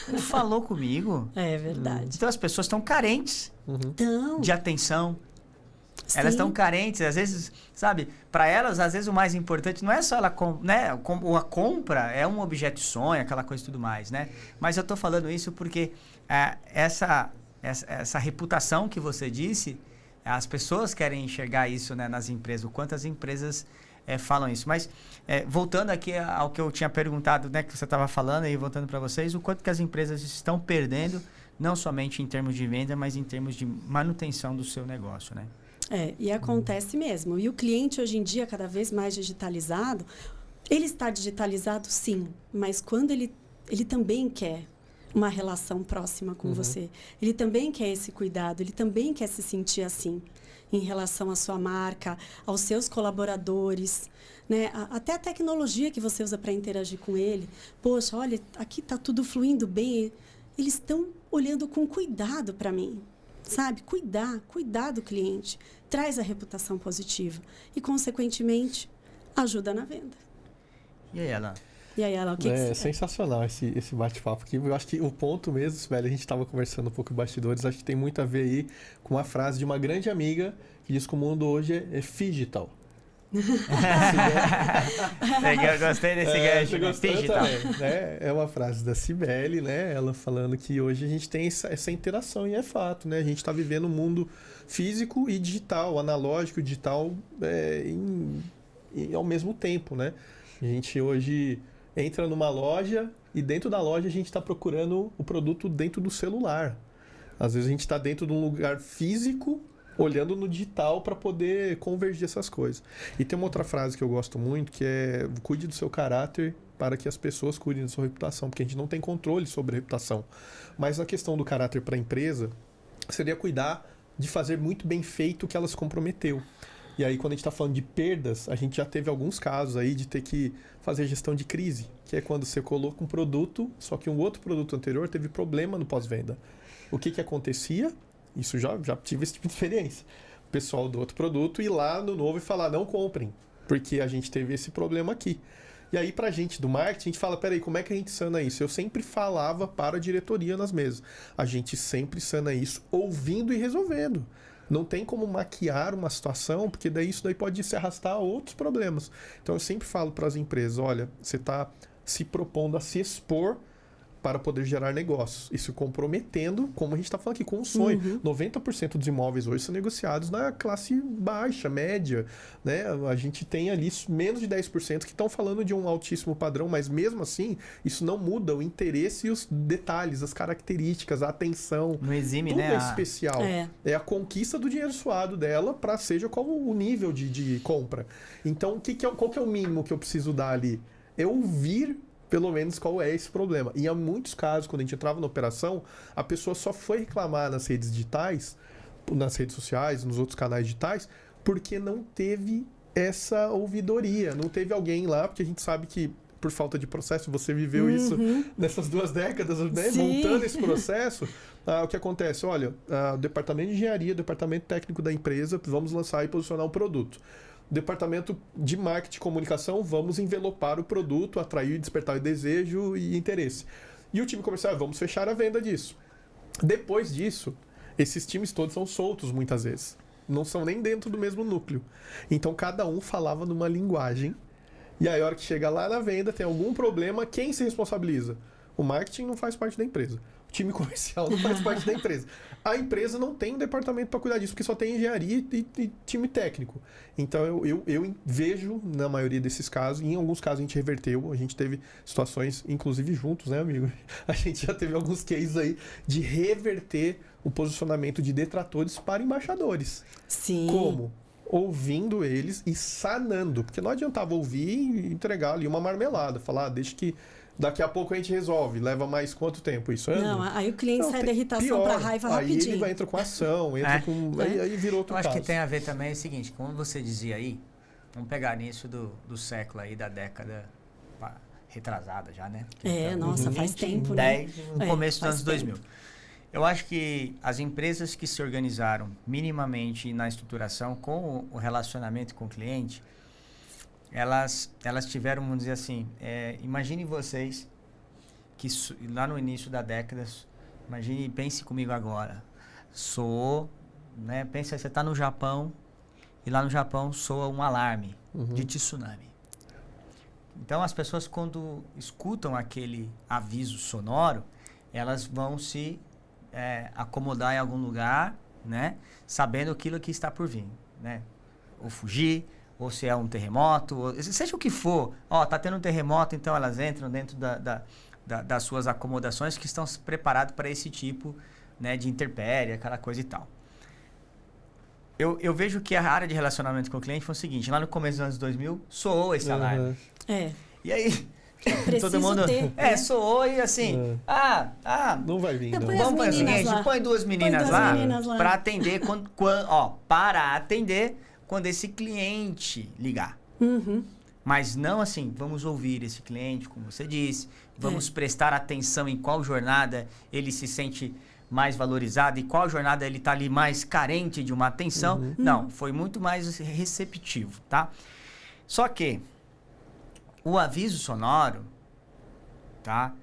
Ele falou comigo.
É verdade.
Então as pessoas estão carentes de atenção.
Sim.
Elas estão carentes, às vezes, sabe? Para elas, às vezes o mais importante não é só ela, né? A compra é um objeto de sonho, aquela coisa e tudo mais, né? Mas eu tô falando isso porque essa reputação que você disse, as pessoas querem enxergar isso, né, nas empresas, o quanto as empresas falam isso. Mas voltando aqui ao que eu tinha perguntado, né, que você estava falando e voltando para vocês, o quanto que as empresas estão perdendo, não somente em termos de venda, mas em termos de manutenção do seu negócio, né?
E acontece mesmo. E o cliente, hoje em dia, cada vez mais digitalizado, ele está digitalizado, sim, mas quando ele também quer uma relação próxima com você, ele também quer esse cuidado, ele também quer se sentir assim, em relação à sua marca, aos seus colaboradores, né? Até a tecnologia que você usa para interagir com ele. Poxa, olha, aqui está tudo fluindo bem. Eles estão olhando com cuidado para mim. Sabe? Cuidar do cliente. Traz a reputação positiva. E, consequentemente, ajuda na venda.
E aí, Alan?
O que que
sensacional esse bate-papo aqui. Eu acho que o ponto mesmo, velho, a gente estava conversando um pouco em bastidores, acho que tem muito a ver aí com uma frase de uma grande amiga que diz que o mundo hoje é digital.
Eu gostei desse gancho.
Digital. Né? É uma frase da Cibele, né? Ela falando que hoje a gente tem essa interação e é fato, né? A gente está vivendo um mundo físico e digital, analógico e digital ao mesmo tempo, né? A gente hoje entra numa loja e dentro da loja a gente está procurando o produto dentro do celular. Às vezes a gente está dentro de um lugar físico olhando no digital para poder convergir essas coisas. E tem uma outra frase que eu gosto muito, que é: cuide do seu caráter para que as pessoas cuidem da sua reputação, porque a gente não tem controle sobre a reputação. Mas a questão do caráter para a empresa seria cuidar de fazer muito bem feito o que ela se comprometeu. E aí, quando a gente está falando de perdas, a gente já teve alguns casos aí de ter que fazer gestão de crise, que é quando você coloca um produto, só que um outro produto anterior teve problema no pós-venda. O que acontecia? Isso já tive esse tipo de experiência. O pessoal do outro produto ir lá no novo e falar, não comprem, porque a gente teve esse problema aqui. E aí, pra gente do marketing, a gente fala, peraí, como é que a gente sana isso? Eu sempre falava para a diretoria nas mesas. A gente sempre sana isso ouvindo e resolvendo. Não tem como maquiar uma situação, porque isso daí pode se arrastar a outros problemas. Então, eu sempre falo para as empresas, olha, você está se propondo a se expor para poder gerar negócios. E se comprometendo, como a gente está falando aqui, com um sonho. 90% dos imóveis hoje são negociados na classe baixa, média. Né? A gente tem ali menos de 10% que estão falando de um altíssimo padrão, mas mesmo assim, isso não muda o interesse e os detalhes, as características, a atenção.
Não exime,
tudo
né?
É especial. É a conquista do dinheiro suado dela para seja qual o nível de compra. Então, qual que é o mínimo que eu preciso dar ali? É ouvir pelo menos qual é esse problema. E em muitos casos, quando a gente entrava na operação, a pessoa só foi reclamar nas redes digitais, nas redes sociais, nos outros canais digitais, porque não teve essa ouvidoria, não teve alguém lá, porque a gente sabe que por falta de processo, você viveu isso nessas 2 décadas, né? Montando esse processo, o que acontece? Olha, o departamento de engenharia, o departamento técnico da empresa, vamos lançar e posicionar um produto. Departamento de marketing e comunicação, vamos envelopar o produto, atrair, despertar o desejo e interesse. E o time comercial, vamos fechar a venda disso. Depois disso, esses times todos são soltos muitas vezes. Não são nem dentro do mesmo núcleo. Então, cada um falava numa linguagem. E aí, a hora que chega lá na venda, tem algum problema, quem se responsabiliza? O marketing não faz parte da empresa. O time comercial não faz parte da empresa. A empresa não tem um departamento para cuidar disso, porque só tem engenharia e time técnico. Então, eu vejo, na maioria desses casos, e em alguns casos a gente reverteu, a gente teve situações, inclusive juntos, né, amigo? A gente já teve alguns cases aí de reverter o posicionamento de detratores para embaixadores.
Sim.
Como? Ouvindo eles e sanando. Porque não adiantava ouvir e entregar ali uma marmelada. Falar, deixa que daqui a pouco a gente resolve. Leva mais quanto tempo isso?
Não, aí o cliente sai da irritação para raiva rapidinho.
Aí ele vai entrar com ação, aí virou outro caso.
Eu acho que tem a ver também o seguinte, como você dizia aí, vamos pegar nisso do século aí, da década retrasada já, né?
Nossa, faz tempo,
10,
né?
No começo dos anos
tempo.
2000. Eu acho que as empresas que se organizaram minimamente na estruturação com o relacionamento com o cliente, elas tiveram, vamos dizer assim, imagine vocês que lá no início da década, pense comigo agora, pensa, você está no Japão e lá no Japão soa um alarme de tsunami. Então as pessoas quando escutam aquele aviso sonoro, elas vão se acomodar em algum lugar, né? Sabendo aquilo que está por vir, né? Ou fugir, ou se é um terremoto, ou, seja o que for. Tá tendo um terremoto, então elas entram dentro das suas acomodações que estão preparadas para esse tipo, né, de intempérie, aquela coisa e tal. Eu vejo que a área de relacionamento com o cliente foi o seguinte, lá no começo dos anos 2000, soou esse alarme. E aí... todo mundo soou e assim,
não vai vir, não.
Vamos fazer o seguinte, põe 2 meninas lá para atender para atender quando esse cliente ligar. Mas não assim, vamos ouvir esse cliente, como você disse, vamos prestar atenção em qual jornada ele se sente mais valorizado e qual jornada ele está ali mais carente de uma atenção. Não, foi muito mais receptivo, tá? Só que o aviso sonoro, tá?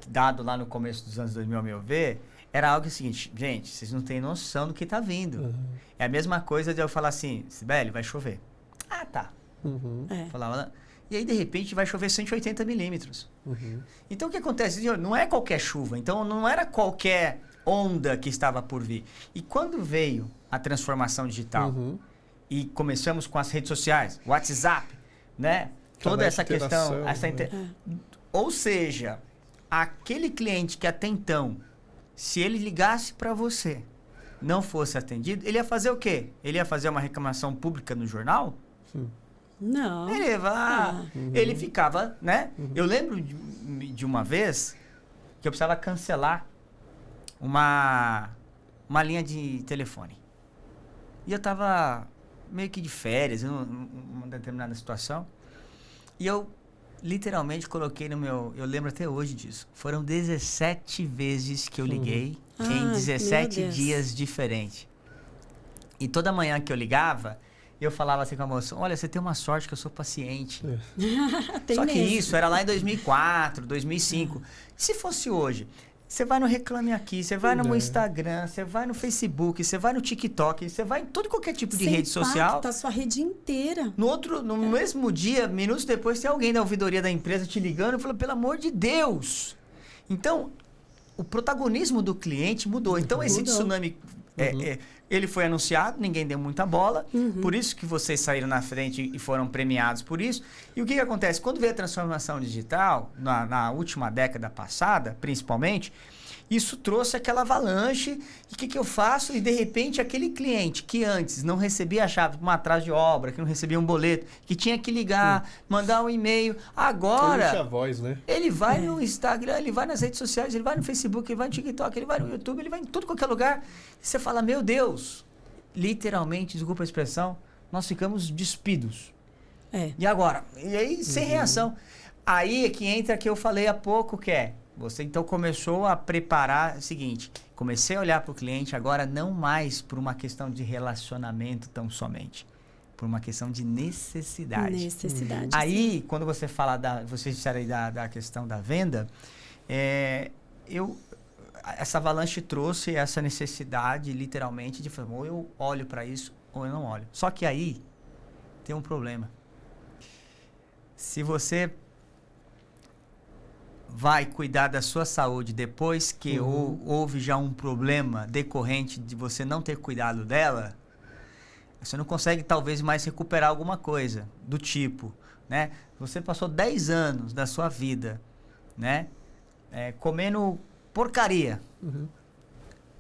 Dado lá no começo dos anos 2000, ao meu ver, era algo seguinte, gente, vocês não têm noção do que tá vindo. É a mesma coisa de eu falar assim, Sibeli, vai chover. Tá. Falava, e aí, de repente, vai chover 180 milímetros. Então, o que acontece? Não é qualquer chuva, então não era qualquer onda que estava por vir. E quando veio a transformação digital e começamos com as redes sociais, WhatsApp, né? Toda essa questão, ou seja, aquele cliente que até então, se ele ligasse para você, não fosse atendido, ele ia fazer o quê? Ele ia fazer uma reclamação pública no jornal?
Não.
Ele ficava, né? Eu lembro de uma vez que eu precisava cancelar uma linha de telefone. E eu estava meio que de férias, em uma determinada situação. E eu literalmente coloquei no meu... Eu lembro até hoje disso. Foram 17 vezes que eu liguei em 17 dias diferentes. E toda manhã que eu ligava, eu falava assim com a moça, olha, você tem uma sorte que eu sou paciente. Só que isso era lá em 2004, 2005. Se fosse hoje... Você vai no Reclame Aqui, você vai no Instagram, você vai no Facebook, você vai no TikTok, você vai em todo qualquer tipo de rede social.
Tá a sua rede inteira.
No mesmo dia, minutos depois, tem alguém da ouvidoria da empresa te ligando e falando, pelo amor de Deus. Então, o protagonismo do cliente mudou. Então, esse tsunami, ele foi anunciado, ninguém deu muita bola. Por isso que vocês saíram na frente e foram premiados por isso. E o que acontece? Quando veio a transformação digital, na última década passada, principalmente, Isso trouxe aquela avalanche. E o que eu faço? E de repente aquele cliente que antes não recebia a chave, um atraso de obra, que não recebia um boleto, que tinha que ligar, mandar um e-mail. Agora,
Ele, a voz, né?
ele vai no Instagram, ele vai nas redes sociais, ele vai no Facebook, ele vai no TikTok, ele vai no YouTube, ele vai em tudo qualquer lugar. E você fala, meu Deus, literalmente, desculpa a expressão, nós ficamos despidos. E agora? E aí, sem reação. Aí é que entra que eu falei há pouco, que é, você então começou a preparar o seguinte, comecei a olhar para o cliente agora não mais por uma questão de relacionamento tão somente, por uma questão de necessidade.
Necessidade.
Aí, quando você fala vocês disseram aí da questão da venda, essa avalanche trouxe essa necessidade, literalmente, de falar, ou eu olho para isso, ou eu não olho. Só que aí tem um problema. Se você vai cuidar da sua saúde depois que houve já um problema decorrente de você não ter cuidado dela, você não consegue talvez mais recuperar alguma coisa do tipo, né? Você passou 10 anos da sua vida, né? Comendo porcaria.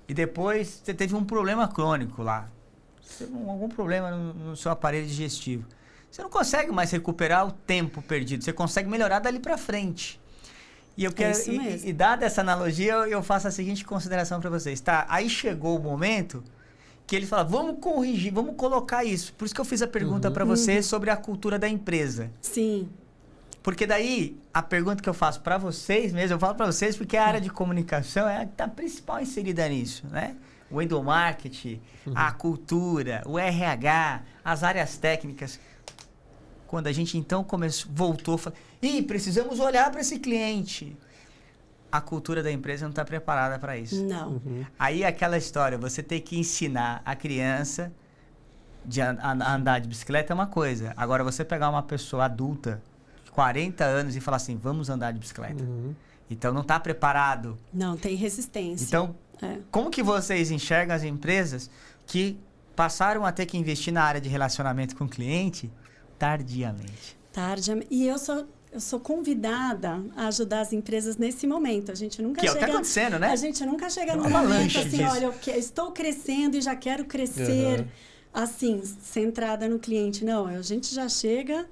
E depois você teve um problema crônico lá. Algum problema no seu aparelho digestivo. Você não consegue mais recuperar o tempo perdido. Você consegue melhorar dali para frente. E eu quero, e dada essa analogia, eu faço a seguinte consideração para vocês, tá? Aí chegou o momento que ele fala, vamos corrigir, vamos colocar isso. Por isso que eu fiz a pergunta para você sobre a cultura da empresa.
Sim.
Porque daí, a pergunta que eu faço para vocês mesmo, eu falo para vocês porque a área de comunicação é a que está principal inserida nisso, né? O endomarketing, a cultura, o RH, as áreas técnicas. Quando a gente então voltou, falou, precisamos olhar para esse cliente. A cultura da empresa não está preparada para isso.
Não.
Aí aquela história, você tem que ensinar a criança a andar de bicicleta é uma coisa. Agora, você pegar uma pessoa adulta, de 40 anos, e falar assim, vamos andar de bicicleta. Então, não está preparado.
Não, tem resistência.
Então, como que vocês enxergam as empresas que passaram a ter que investir na área de relacionamento com o cliente tardiamente?
E eu sou convidada a ajudar as empresas nesse momento. A gente nunca chega...
Que é o que está acontecendo, né?
A gente nunca chega num momento assim, olha, estou crescendo e já quero crescer, assim, centrada no cliente. Não, a gente já chega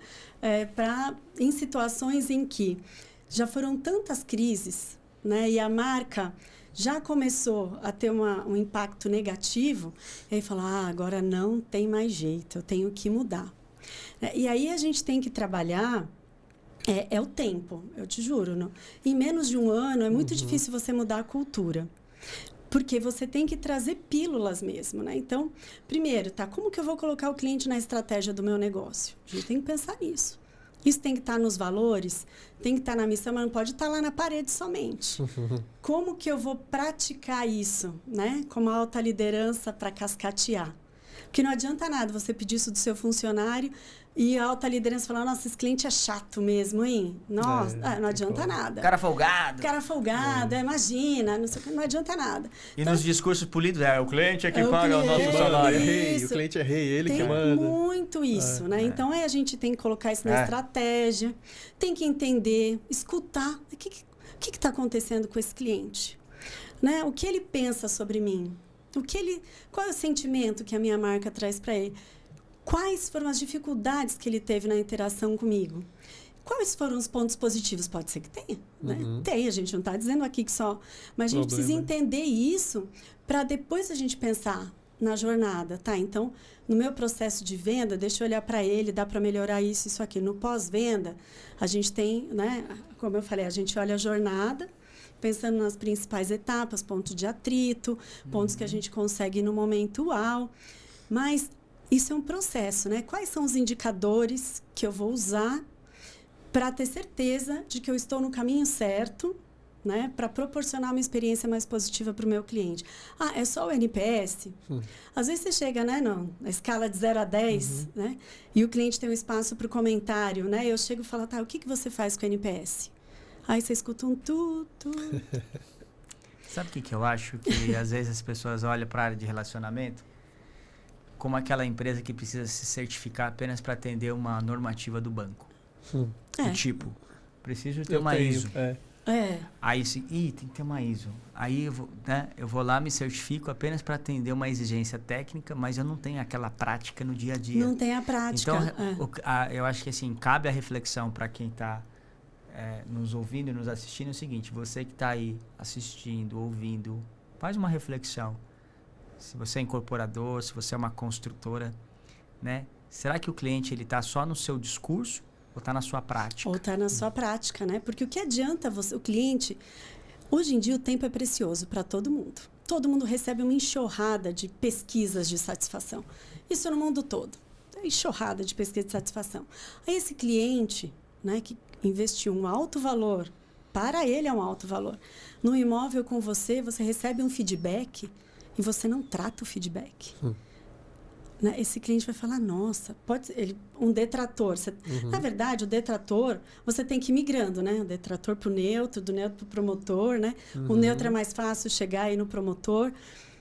em situações em que já foram tantas crises, né? E a marca já começou a ter um impacto negativo, e aí fala, agora não tem mais jeito, eu tenho que mudar. E aí a gente tem que trabalhar, o tempo, eu te juro. Não? Em menos de um ano é muito difícil você mudar a cultura. Porque você tem que trazer pílulas mesmo, né? Então, primeiro, como que eu vou colocar o cliente na estratégia do meu negócio? A gente tem que pensar nisso. Isso tem que estar nos valores, tem que estar na missão, mas não pode estar lá na parede somente. Como que eu vou praticar isso, né? Como a alta liderança para cascatear? Porque não adianta nada você pedir isso do seu funcionário e a alta liderança falar, nossa, esse cliente é chato mesmo, hein? Nossa, não adianta nada.
Cara folgado.
Imagina, não adianta nada.
E então, nos discursos políticos, o cliente é que paga o nosso salário.
O cliente é rei, ele que manda.
Tem muito isso, né? Então, a gente tem que colocar isso na estratégia, tem que entender, escutar. O que está acontecendo com esse cliente? Né? O que ele pensa sobre mim? Qual é o sentimento que a minha marca traz para ele? Quais foram as dificuldades que ele teve na interação comigo? Quais foram os pontos positivos? Pode ser que tenha, né? Tem, a gente não está dizendo aqui que só... Mas a gente precisa entender isso para depois a gente pensar na jornada, tá? Então, no meu processo de venda, deixa eu olhar para ele, dá para melhorar isso aqui. No pós-venda, a gente tem, né? Como eu falei, a gente olha a jornada, pensando nas principais etapas, pontos de atrito, pontos que a gente consegue no momento uau. Mas isso é um processo, né? Quais são os indicadores que eu vou usar para ter certeza de que eu estou no caminho certo, né? Para proporcionar uma experiência mais positiva para o meu cliente. É só o NPS? Às vezes você chega, né, na escala de 0 a 10, né? E o cliente tem um espaço para o comentário, né? Eu chego e falo, o que você faz com o NPS? Aí você escuta um tu.
Sabe o que eu acho? Que às vezes as pessoas olham para a área de relacionamento como aquela empresa que precisa se certificar apenas para atender uma normativa do banco. Do tipo, preciso ter uma ISO. Aí assim, tem que ter uma ISO. Aí eu vou lá, me certifico apenas para atender uma exigência técnica, mas eu não tenho aquela prática no dia a dia.
Não tem a prática.
Então, eu acho que assim, cabe a reflexão para quem está nos ouvindo e nos assistindo é o seguinte: você que está aí assistindo, ouvindo, faz uma reflexão. Se você é incorporador, se você é uma construtora, né? Será que o cliente ele está só no seu discurso ou está na sua prática?
Ou está na sua prática, né? Porque o que adianta o cliente... Hoje em dia o tempo é precioso para todo mundo. Todo mundo recebe uma enxurrada de pesquisas de satisfação. Isso no mundo todo. Enxurrada de pesquisa de satisfação. Aí esse cliente, né, que investiu um alto valor, para ele é um alto valor, no imóvel com você recebe um feedback e você não trata o feedback. Né? Esse cliente vai falar, nossa, pode ser um detrator. Na verdade, o detrator, você tem que ir migrando, né? O detrator para o neutro, do neutro para o promotor, né? O neutro é mais fácil chegar aí no promotor,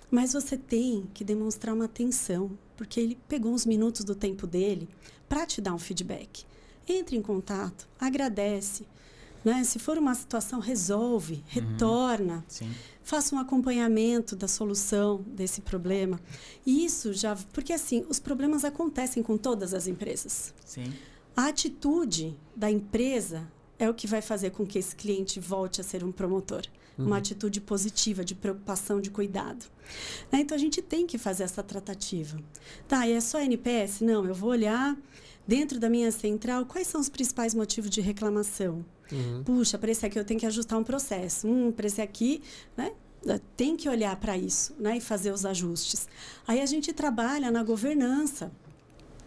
mas você tem que demonstrar uma atenção, porque ele pegou uns minutos do tempo dele para te dar um feedback. Entre em contato, agradece. Né? Se for uma situação, resolve, retorna.
Sim.
Faça um acompanhamento da solução desse problema. E isso já... Porque, assim, os problemas acontecem com todas as empresas.
Sim.
A atitude da empresa é o que vai fazer com que esse cliente volte a ser um promotor. Uma atitude positiva, de preocupação, de cuidado. Né? Então, a gente tem que fazer essa tratativa. Tá, e é só NPS? Não, eu vou olhar dentro da minha central quais são os principais motivos de reclamação. Puxa, para esse aqui eu tenho que ajustar um processo. Para esse aqui, né? Tem que olhar para isso, né? E fazer os ajustes. Aí a gente trabalha na governança,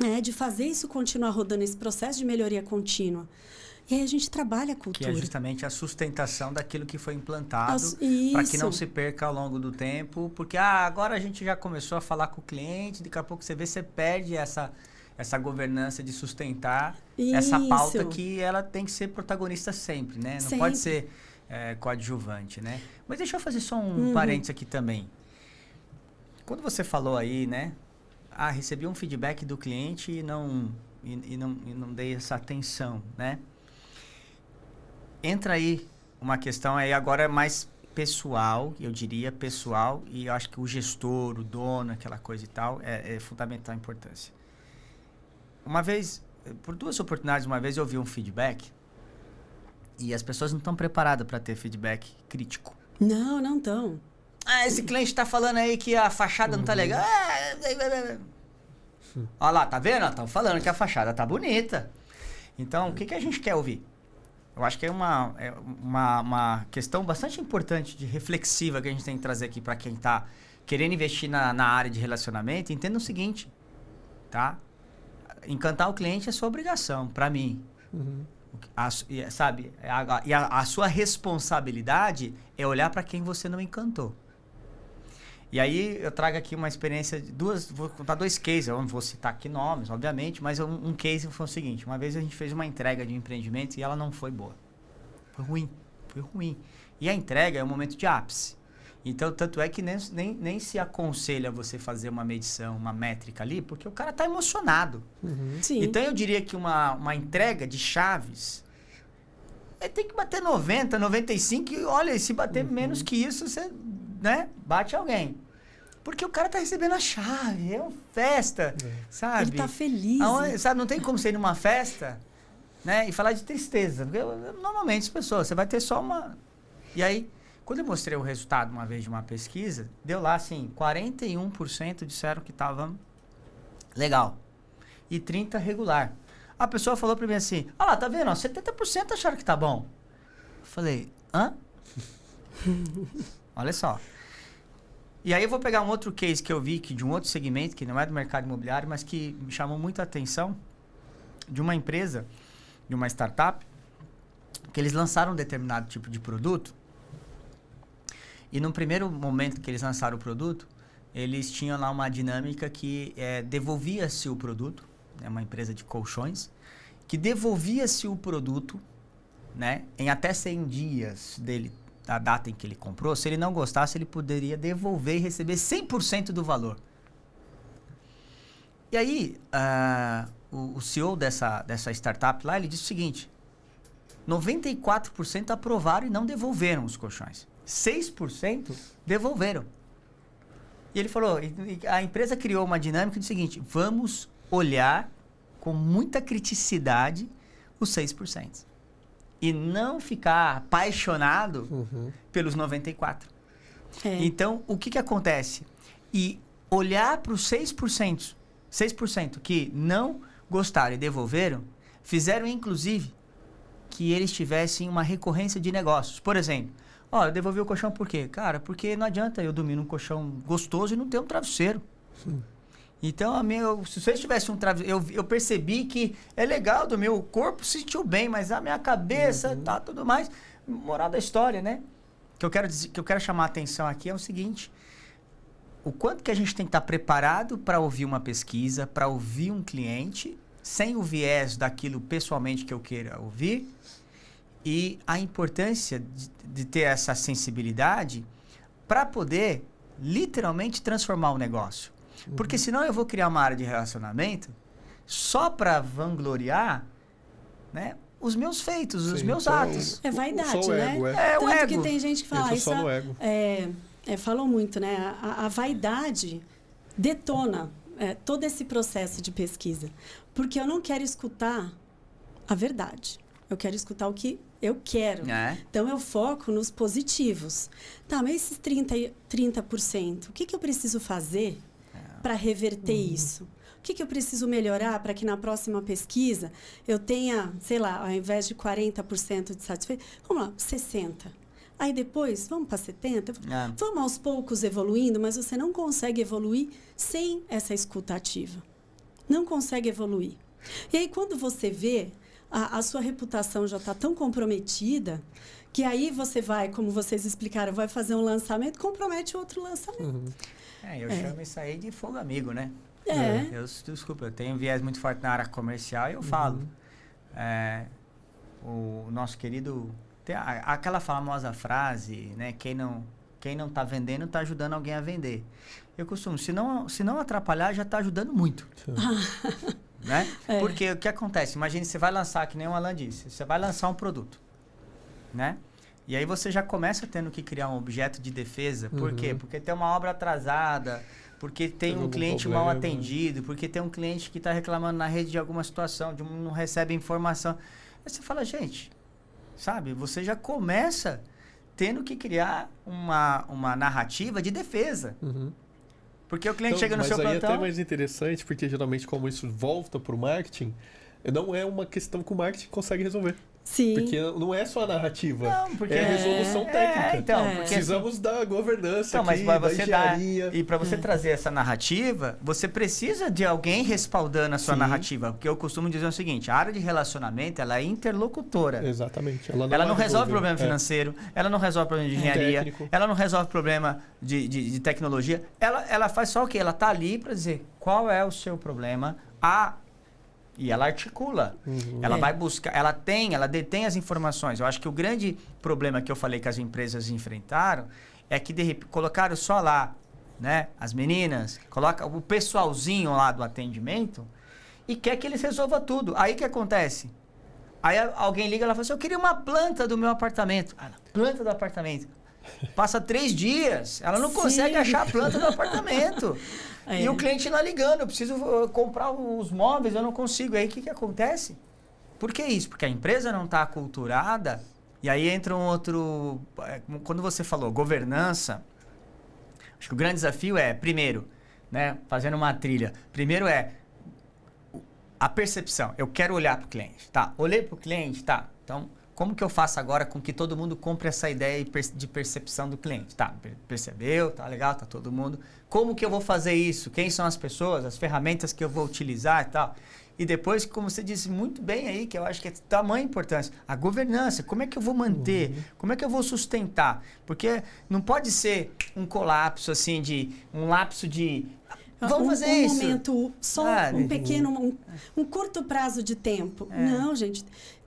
né? De fazer isso continuar rodando, esse processo de melhoria contínua. E aí a gente trabalha a cultura.
Que é justamente a sustentação daquilo que foi implantado, para que não se perca ao longo do tempo. Porque agora a gente já começou a falar com o cliente, daqui a pouco você perde essa governança de sustentar essa pauta que ela tem que ser protagonista sempre, né? Não
sempre.
Pode ser coadjuvante, né? Mas deixa eu fazer só um parênteses aqui também. Quando você falou aí, né? Recebi um feedback do cliente e não dei essa atenção, né? Entra aí uma questão aí agora mais pessoal, eu diria pessoal, e eu acho que o gestor, o dono, aquela coisa e tal, é fundamental a importância. Uma vez, por 2 oportunidades, uma vez eu ouvi um feedback e as pessoas não estão preparadas para ter feedback crítico.
Não estão.
Esse cliente está falando aí que a fachada não tá legal. Olha lá, tá vendo? Estão falando que a fachada tá bonita. Então, o que a gente quer ouvir? Eu acho que é uma questão bastante importante, de reflexiva, que a gente tem que trazer aqui para quem está querendo investir na área de relacionamento. Entenda o seguinte, tá? Encantar o cliente é sua obrigação, para mim. Sabe? A sua responsabilidade é olhar para quem você não encantou. E aí eu trago aqui uma experiência de vou contar 2 cases, eu não vou citar aqui nomes, obviamente, mas um case foi o seguinte: uma vez a gente fez uma entrega de um empreendimento e ela não foi boa. Foi ruim. E a entrega é um momento de ápice. Então, tanto é que nem se aconselha você fazer uma medição, uma métrica ali, porque o cara está emocionado.
Sim.
Então, eu diria que uma entrega de chaves, tem que bater 90, 95, e olha, se bater menos que isso, você, né, bate alguém. Porque o cara tá recebendo a chave, é uma festa, sabe?
Ele tá feliz.
Sabe, não tem como você ir numa festa, né, e falar de tristeza. Porque normalmente as pessoas, você vai ter só uma... E aí, quando eu mostrei o resultado uma vez de uma pesquisa, deu lá assim, 41% disseram que tava legal e 30% regular. A pessoa falou pra mim assim, olha lá, tá vendo? 70% acharam que tá bom. Eu falei, hã? Olha só. E aí eu vou pegar um outro case que eu vi, de um outro segmento, que não é do mercado imobiliário, mas que me chamou muito a atenção, de uma empresa, de uma startup, que eles lançaram um determinado tipo de produto. E no primeiro momento que eles lançaram o produto, eles tinham lá uma dinâmica que devolvia-se o produto, é uma empresa de colchões, que devolvia-se o produto, né, em até 100 dias da data em que ele comprou. Se ele não gostasse, ele poderia devolver e receber 100% do valor. E aí, o CEO dessa startup lá, ele disse o seguinte: 94% aprovaram e não devolveram os colchões. 6% devolveram. E ele falou, a empresa criou uma dinâmica do seguinte, vamos olhar com muita criticidade os 6%. E não ficar apaixonado pelos 94%. Então, o que acontece? E olhar para os 6% que não gostaram e devolveram, fizeram inclusive que eles tivessem uma recorrência de negócios. Por exemplo, eu devolvi o colchão por quê? Cara, porque não adianta eu dormir num colchão gostoso e não ter um travesseiro. Sim. Então, se vocês tivessem um travesseiro, eu percebi que é legal do meu corpo, se sentiu bem, mas a minha cabeça, tudo mais. Moral da história, né? Que eu quero chamar a atenção aqui é o seguinte, o quanto que a gente tem que estar preparado para ouvir uma pesquisa, para ouvir um cliente, sem o viés daquilo pessoalmente que eu queira ouvir, e a importância de ter essa sensibilidade para poder literalmente transformar o negócio. Porque senão eu vou criar uma área de relacionamento só para vangloriar, né, os meus feitos, os meus atos.
É vaidade,
né?
Ego,
o
Tanto
ego.
que tem gente que fala
isso.
Falou muito, né? A vaidade detona todo esse processo de pesquisa. Porque eu não quero escutar a verdade. Eu quero escutar o que eu quero. Então, eu foco nos positivos. Tá, mas esses 30%, o que eu preciso fazer para reverter isso? O que eu preciso melhorar para que na próxima pesquisa eu tenha, sei lá, ao invés de 40% de satisfeito, vamos lá, 60%. Aí depois, vamos para 70%. Vamos aos poucos evoluindo, mas você não consegue evoluir sem essa escuta ativa. Não consegue evoluir. E aí, quando você vê, a sua reputação já está tão comprometida, que aí você vai, como vocês explicaram, vai fazer um lançamento, compromete outro lançamento.
Eu chamo isso aí de fogo amigo, né? Desculpa, eu tenho um viés muito forte na área comercial e eu falo. O nosso querido... Tem aquela famosa frase, né? Quem não tá vendendo, tá ajudando alguém a vender. Eu costumo, se não atrapalhar, já tá ajudando muito. Né? Porque o que acontece? Imagine, você vai lançar, que nem o Alan disse, você vai lançar um produto, né? E aí você já começa tendo que criar um objeto de defesa. Por quê? Porque tem uma obra atrasada, porque tem um cliente mal atendido, porque tem um cliente que está reclamando na rede de alguma situação, não recebe informação. Aí você fala, gente, sabe? Você já começa tendo que criar uma narrativa de defesa. Porque o cliente chega no seu plantão...
Mas aí é até mais interessante, porque geralmente como isso volta para o marketing, não é uma questão que o marketing consegue resolver.
Sim.
Porque não é só a narrativa,
porque
é a resolução técnica.
Porque
precisamos da governança aqui,
mas
da engenharia.
E para você trazer essa narrativa, você precisa de alguém respaldando a sua narrativa. Porque eu costumo dizer o seguinte, a área de relacionamento, ela é interlocutora.
Exatamente.
Ela não resolve problema financeiro, ela não resolve problema de engenharia, técnico. Ela não resolve problema de tecnologia. Ela faz só o quê? Ela está ali para dizer qual é o seu problema, e ela articula, ela vai buscar, ela detém as informações. Eu acho que o grande problema que eu falei que as empresas enfrentaram é que colocaram só lá, né, as meninas, coloca o pessoalzinho lá do atendimento e quer que eles resolvam tudo. Aí o que acontece? Aí alguém liga e ela fala assim, eu queria uma planta do meu apartamento. Planta do apartamento. Passa 3 dias, ela não consegue achar a planta do apartamento. E o cliente lá ligando, eu preciso comprar os móveis, eu não consigo. Aí o que acontece? Por que isso? Porque a empresa não está aculturada. E aí entra um outro... Quando você falou governança, acho que o grande desafio é, primeiro, né, fazendo uma trilha, primeiro é a percepção. Eu quero olhar para o cliente. Tá, olhei para o cliente, tá. Então, como que eu faço agora com que todo mundo compre essa ideia de percepção do cliente? Tá, percebeu, tá legal, tá todo mundo. Como que eu vou fazer isso? Quem são as pessoas, as ferramentas que eu vou utilizar e tal? E depois, como você disse muito bem aí, que eu acho que é de tamanha importância, a governança, como é que eu vou manter? Como é que eu vou sustentar? Porque não pode ser um colapso, assim, um lapso de... Vamos fazer isso.
Um momento, só um pequeno, um curto prazo de tempo. Não, gente...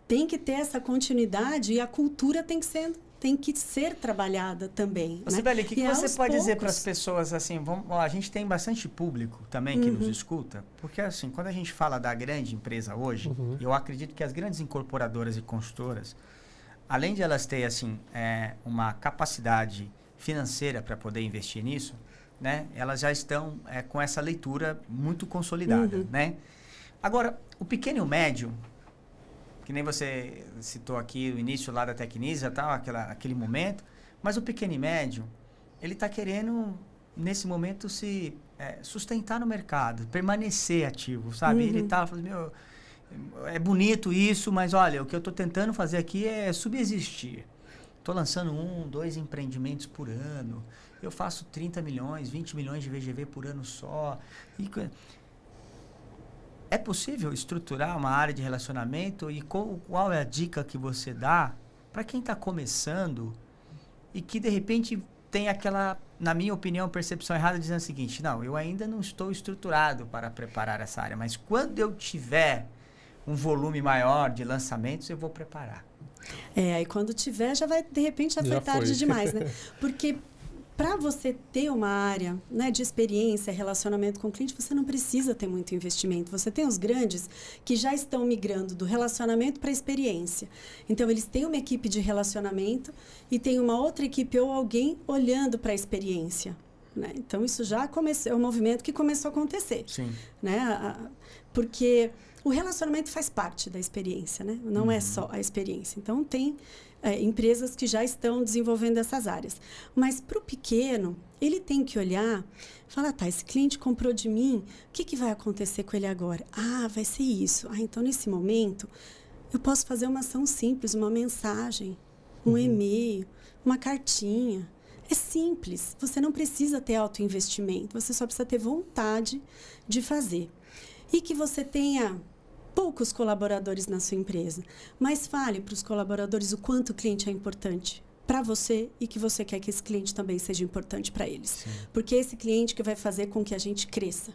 Tem que ter essa continuidade e a cultura tem que ser tem que ser trabalhada também.
Sibeli, o que você pode dizer para as
poucos...
pessoas assim? A gente tem bastante público também que nos escuta, porque assim, quando a gente fala da grande empresa hoje, eu acredito que as grandes incorporadoras e consultoras, além de elas terem assim, uma capacidade financeira para poder investir nisso, né? Elas já estão com essa leitura muito consolidada, né? Agora, o pequeno e o médio, que nem você citou aqui o início lá da Tecnisa, tal, aquele momento, mas o pequeno e médio, ele está querendo, nesse momento, se sustentar no mercado, permanecer ativo, sabe? Ele está falando, meu, é bonito isso, mas olha, o que eu estou tentando fazer aqui é subsistir. Estou lançando 1, 2 empreendimentos por ano, eu faço 30 milhões, 20 milhões de VGV por ano só. É possível estruturar uma área de relacionamento e qual é a dica que você dá para quem está começando e que de repente tem aquela, na minha opinião, percepção errada dizendo o seguinte: não, eu ainda não estou estruturado para preparar essa área, mas quando eu tiver um volume maior de lançamentos, eu vou preparar.
Aí quando tiver, de repente já foi tarde demais, né? Porque para você ter uma área, né, de experiência, relacionamento com o cliente, você não precisa ter muito investimento. Você tem os grandes que já estão migrando do relacionamento para a experiência. Então, eles têm uma equipe de relacionamento e tem uma outra equipe ou alguém olhando para a experiência, né? Então, isso já começou, é um movimento que começou a acontecer.
Sim.
Né? Porque o relacionamento faz parte da experiência, né? Não é só a experiência. Então, tem empresas que já estão desenvolvendo essas áreas. Mas para o pequeno, ele tem que olhar e falar, tá, esse cliente comprou de mim, o que vai acontecer com ele agora? Ah, vai ser isso. Ah, então nesse momento, eu posso fazer uma ação simples, uma mensagem, um e-mail, uma cartinha. É simples, você não precisa ter alto investimento, você só precisa ter vontade de fazer. E que você tenha poucos colaboradores na sua empresa, mas fale para os colaboradores o quanto o cliente é importante para você e que você quer que esse cliente também seja importante para eles. Sim. Porque é esse cliente que vai fazer com que a gente cresça.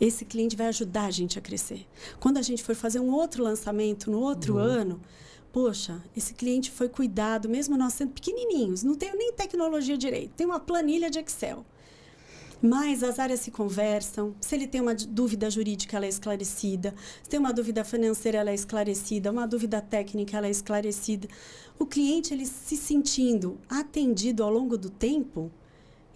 Esse cliente vai ajudar a gente a crescer. Quando a gente for fazer um outro lançamento no outro ano, poxa, esse cliente foi cuidado, mesmo nós sendo pequenininhos, não tenho nem tecnologia direito, tem uma planilha de Excel. Mas as áreas se conversam, se ele tem uma dúvida jurídica, ela é esclarecida, se tem uma dúvida financeira, ela é esclarecida, uma dúvida técnica, ela é esclarecida. O cliente, ele se sentindo atendido ao longo do tempo,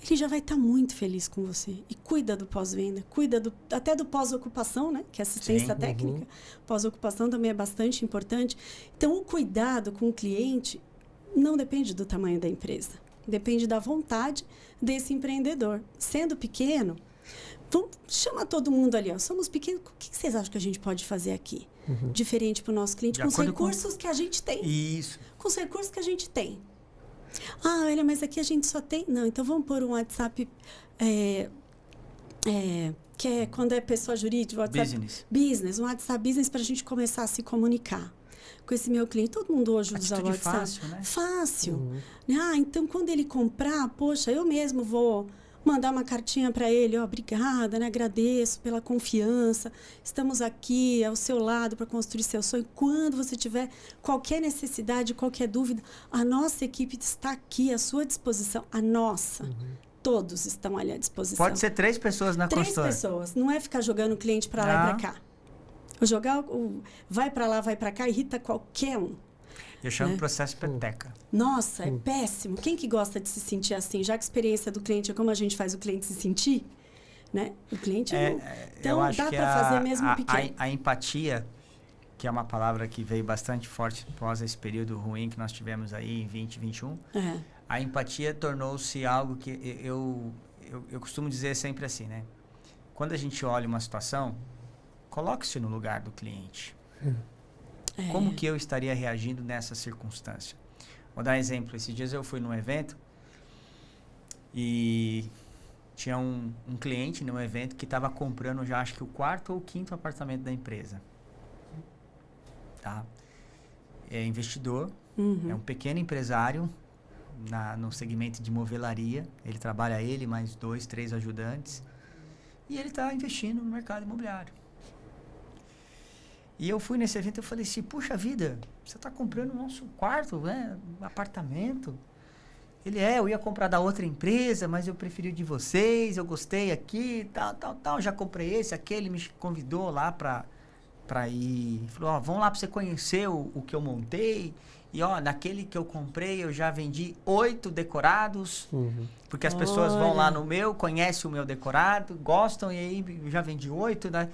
ele já vai estar muito feliz com você. E cuida do pós-venda, cuida até do pós-ocupação, né? Que é assistência técnica. Pós-ocupação também é bastante importante. Então, o cuidado com o cliente não depende do tamanho da empresa. Depende da vontade desse empreendedor. Sendo pequeno, chama todo mundo ali. Ó. Somos pequenos, o que vocês acham que a gente pode fazer aqui? Diferente para o nosso cliente, com os recursos que a gente tem.
Isso.
Com os recursos que a gente tem. Ah, olha, mas aqui a gente só tem... Não, então vamos pôr um WhatsApp... que é quando é pessoa jurídica... WhatsApp business. Um WhatsApp business para a gente começar a se comunicar com esse meu cliente. Todo mundo hoje usa o WhatsApp.
Fácil, né?
Fácil. Ah, então quando ele comprar, poxa, eu mesmo vou mandar uma cartinha para ele. Obrigada, né? Agradeço pela confiança. Estamos aqui ao seu lado para construir seu sonho. Quando você tiver qualquer necessidade, qualquer dúvida, a nossa equipe está aqui à sua disposição. A nossa. Todos estão ali à disposição.
Pode ser 3 pessoas na consultoria.
3 pessoas. Não é ficar jogando o cliente para lá e para cá. Vai para lá, vai para cá, irrita qualquer um.
Eu chamo de processo peteca.
Nossa, é péssimo. Quem que gosta de se sentir assim? Já que a experiência do cliente é como a gente faz o cliente se sentir, né? O cliente não. Então, dá para fazer mesmo pequeno.
A empatia, que é uma palavra que veio bastante forte após esse período ruim que nós tivemos aí em 2021, a empatia tornou-se algo que eu costumo dizer sempre assim, né? Quando a gente olha uma situação, coloque-se no lugar do cliente. Como que eu estaria reagindo nessa circunstância? Vou dar um exemplo. Esses dias eu fui num evento e tinha um cliente num evento que estava comprando já acho que o 4º ou 5º apartamento da empresa. Tá? É investidor, é um pequeno empresário no segmento de movelaria. Ele trabalha mais 2, 3 ajudantes. E ele está investindo no mercado imobiliário. E eu fui nesse evento e falei assim, puxa vida, você está comprando o nosso quarto, né? Apartamento. Ele eu ia comprar da outra empresa, mas eu preferi o de vocês, eu gostei aqui, tal. Já comprei esse, aquele me convidou lá pra ir. Falou, ó, vamos lá pra você conhecer o que eu montei. E ó, naquele que eu comprei, eu já vendi 8 decorados. Porque as pessoas vão lá no meu, conhecem o meu decorado, gostam, e aí eu já vendi 8, né?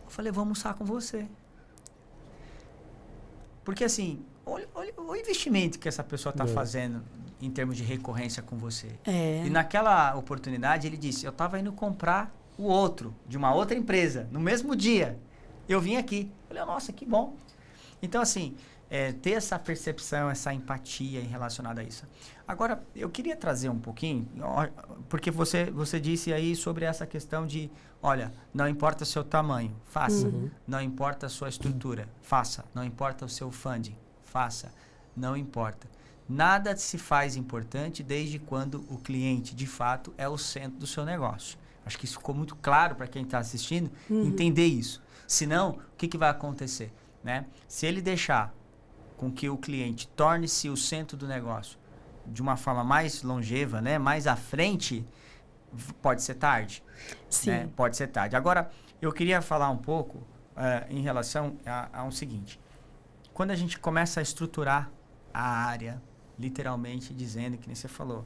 Eu falei, vou almoçar com você. Porque assim, olha o investimento que essa pessoa está fazendo em termos de recorrência com você. E naquela oportunidade ele disse, eu estava indo comprar o outro, de uma outra empresa, no mesmo dia. Eu vim aqui. Eu falei, nossa, que bom. Então assim, ter essa percepção, essa empatia relacionada a isso. Agora, eu queria trazer um pouquinho, porque você disse aí sobre essa questão de, olha, não importa o seu tamanho, faça. Não importa a sua estrutura, faça. Não importa o seu funding, faça. Não importa. Nada se faz importante desde quando o cliente, de fato, é o centro do seu negócio. Acho que isso ficou muito claro para quem está assistindo, entender isso. Senão, o que vai acontecer? Né? Se ele deixar com que o cliente torne-se o centro do negócio de uma forma mais longeva, né? Mais à frente, pode ser tarde.
Sim.
Né? Pode ser tarde. Agora, eu queria falar um pouco em relação a um seguinte. Quando a gente começa a estruturar a área, literalmente dizendo, que nem você falou,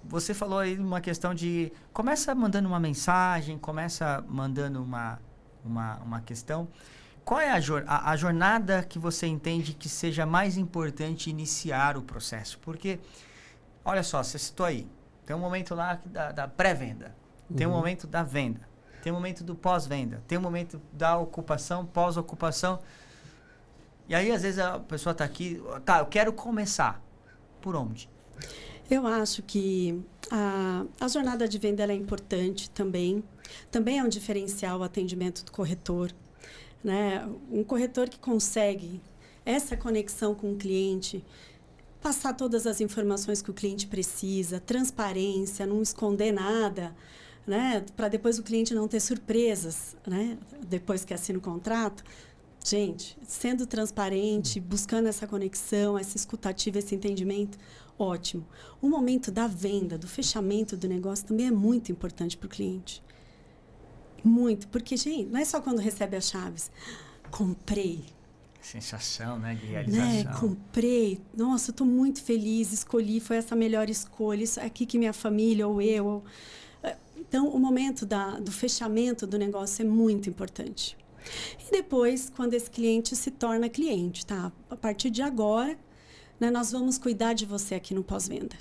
você falou aí uma questão de... Começa mandando uma mensagem, começa mandando uma questão... Qual é a jornada que você entende que seja mais importante iniciar o processo? Porque, olha só, você citou aí, tem um momento lá da pré-venda, tem um momento da venda, tem um momento do pós-venda, tem um momento da ocupação, pós-ocupação. E aí, às vezes, a pessoa está aqui, eu quero começar. Por onde?
Eu acho que a jornada de venda ela é importante também. Também é um diferencial o atendimento do corretor. Né? Um corretor que consegue essa conexão com o cliente, passar todas as informações que o cliente precisa, transparência, não esconder nada, né? Para depois o cliente não ter surpresas, né? Depois que assina o contrato. Gente, sendo transparente, buscando essa conexão, essa escutativa, esse entendimento, ótimo. O momento da venda, do fechamento do negócio também é muito importante para o cliente. Muito, porque, gente, não é só quando recebe as chaves. Comprei.
Sensação, né? De realização.
Né? Comprei. Nossa, eu estou muito feliz, escolhi, foi essa melhor escolha. Isso é aqui que minha família ou eu... Então, o momento do fechamento do negócio é muito importante. E depois, quando esse cliente se torna cliente, tá? A partir de agora, né, nós vamos cuidar de você aqui no pós-venda.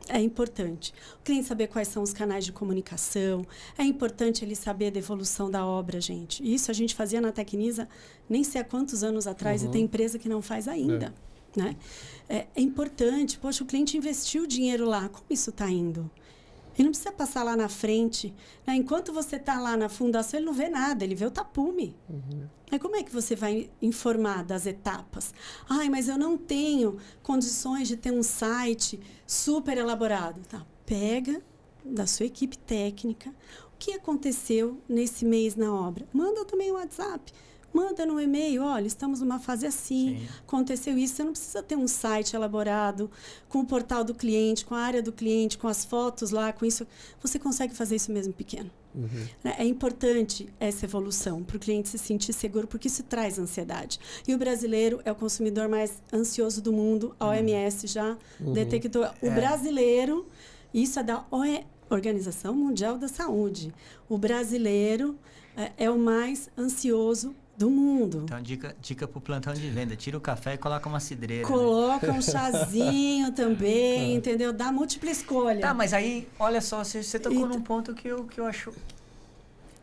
É importante o cliente saber quais são os canais de comunicação. É importante ele saber da evolução da obra, gente. Isso a gente fazia na Tecnisa nem sei há quantos anos atrás e tem empresa que não faz ainda. Né? É importante. Poxa, o cliente investiu dinheiro lá. Como isso está indo? Ele não precisa passar lá na frente. Né? Enquanto você está lá na fundação, ele não vê nada. Ele vê o tapume. Aí como é que você vai informar das etapas? Ai, mas eu não tenho condições de ter um site super elaborado. Tá, pega da sua equipe técnica o que aconteceu nesse mês na obra. Manda também o WhatsApp. Manda no e-mail, olha, estamos numa fase assim, aconteceu isso. Você não precisa ter um site elaborado com o portal do cliente, com a área do cliente, com as fotos lá, com isso. Você consegue fazer isso mesmo pequeno. É importante essa evolução para o cliente se sentir seguro, porque isso traz ansiedade. E o brasileiro é o consumidor mais ansioso do mundo. A OMS já detectou. O brasileiro, isso é da Organização Mundial da Saúde. O brasileiro é o mais ansioso do mundo.
Então, dica para o plantão de venda. Tira o café e coloca uma cidreira.
Coloca um chazinho também, entendeu? Dá múltipla escolha.
Tá, mas aí, olha só, você tocou num ponto que eu acho...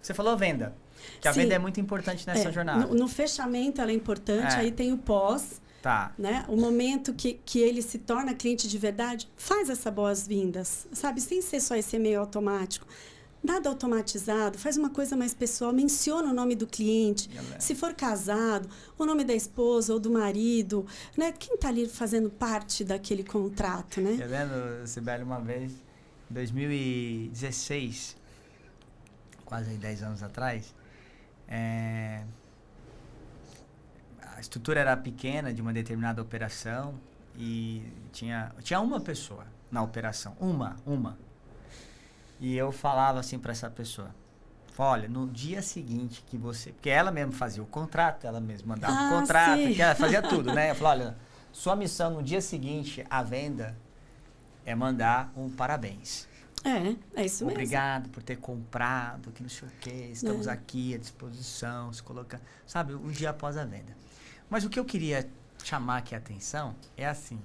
Você falou venda. Que a venda é muito importante nessa jornada.
No fechamento ela é importante, aí tem o pós.
Tá.
Né? O momento que ele se torna cliente de verdade, faz essa boas-vindas, sabe? Sem ser só esse e-mail automático. Nada automatizado, faz uma coisa mais pessoal, menciona o nome do cliente. Se for casado, o nome da esposa ou do marido, né? Quem está ali fazendo parte daquele contrato, né?
Eu lembro, Sibeli, uma vez, em 2016, quase 10 anos atrás, A estrutura era pequena de uma determinada operação e tinha uma pessoa na operação, uma. E eu falava assim para essa pessoa, olha, no dia seguinte que você... Porque ela mesma fazia o contrato, ela mesma mandava o contrato, que ela fazia tudo, né? Eu falava, olha, sua missão no dia seguinte à venda é mandar um parabéns.
É isso mesmo.
Obrigado por ter comprado, que não sei o quê, estamos aqui à disposição, se coloca, sabe, um dia após a venda. Mas o que eu queria chamar aqui a atenção é assim,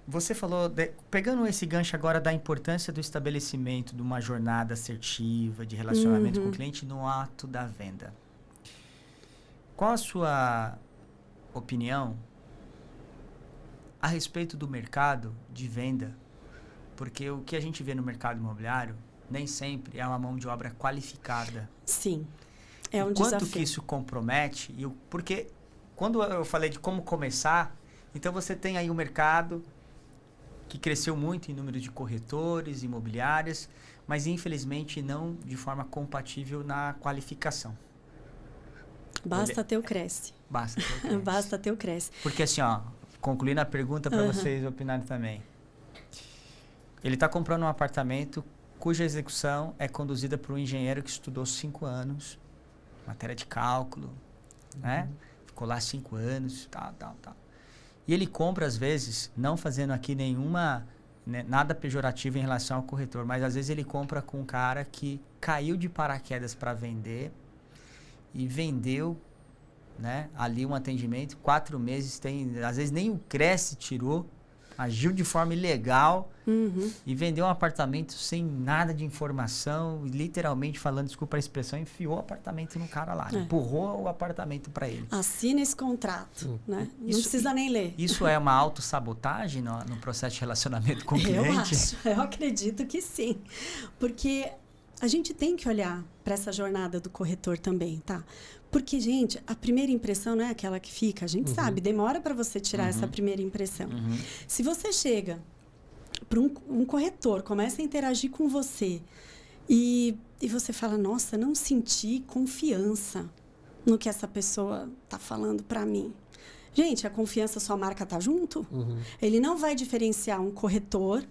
você falou, pegando esse gancho agora da importância do estabelecimento de uma jornada assertiva, de relacionamento com o cliente no ato da venda. Qual a sua opinião a respeito do mercado de venda? Porque o que a gente vê no mercado imobiliário nem sempre é uma mão de obra qualificada.
Sim, é um
desafio.
Quanto
que isso compromete? Porque quando eu falei de como começar, então você tem aí um mercado que cresceu muito em número de corretores, imobiliárias, mas infelizmente não de forma compatível na qualificação.
Basta ter o Cresce.
Basta ter o Cresce.
Basta ter o Cresce.
Porque assim, ó, concluindo a pergunta para vocês opinarem também. Ele está comprando um apartamento cuja execução é conduzida por um engenheiro que estudou 5 anos, matéria de cálculo, né? Ficou lá 5 anos, tal. E ele compra, às vezes, não fazendo aqui nada pejorativo em relação ao corretor, mas às vezes ele compra com um cara que caiu de paraquedas para vender e vendeu, né, ali um atendimento, 4 meses, às vezes nem o Cresce tirou, agiu de forma ilegal e vendeu um apartamento sem nada de informação, literalmente falando, desculpa a expressão, enfiou o apartamento no cara lá, empurrou o apartamento para ele.
Assina esse contrato, né? Não precisa nem ler.
Isso é uma autossabotagem no processo de relacionamento com o cliente?
Eu acredito que sim, porque a gente tem que olhar para essa jornada do corretor também, tá? Porque, gente, a primeira impressão não é aquela que fica. A gente sabe, demora para você tirar essa primeira impressão. Se você chega para um corretor, começa a interagir com você e você fala, nossa, não senti confiança no que essa pessoa está falando para mim. Gente, a confiança, sua marca tá junto? Ele não vai diferenciar um corretor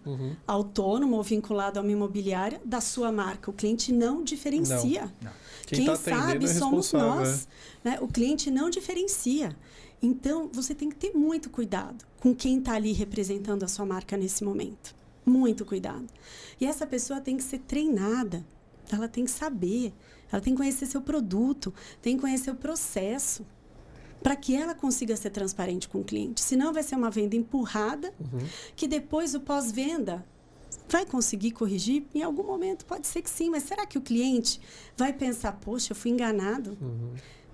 autônomo ou vinculado a uma imobiliária da sua marca. O cliente não diferencia.
Não.
Quem tá sabe somos nós. Né? O cliente não diferencia. Então, você tem que ter muito cuidado com quem está ali representando a sua marca nesse momento. Muito cuidado. E essa pessoa tem que ser treinada. Ela tem que saber. Ela tem que conhecer seu produto. Tem que conhecer o processo. Para que ela consiga ser transparente com o cliente. Senão vai ser uma venda empurrada, que depois o pós-venda vai conseguir corrigir? Em algum momento pode ser que sim, mas será que o cliente vai pensar, poxa, eu fui enganado?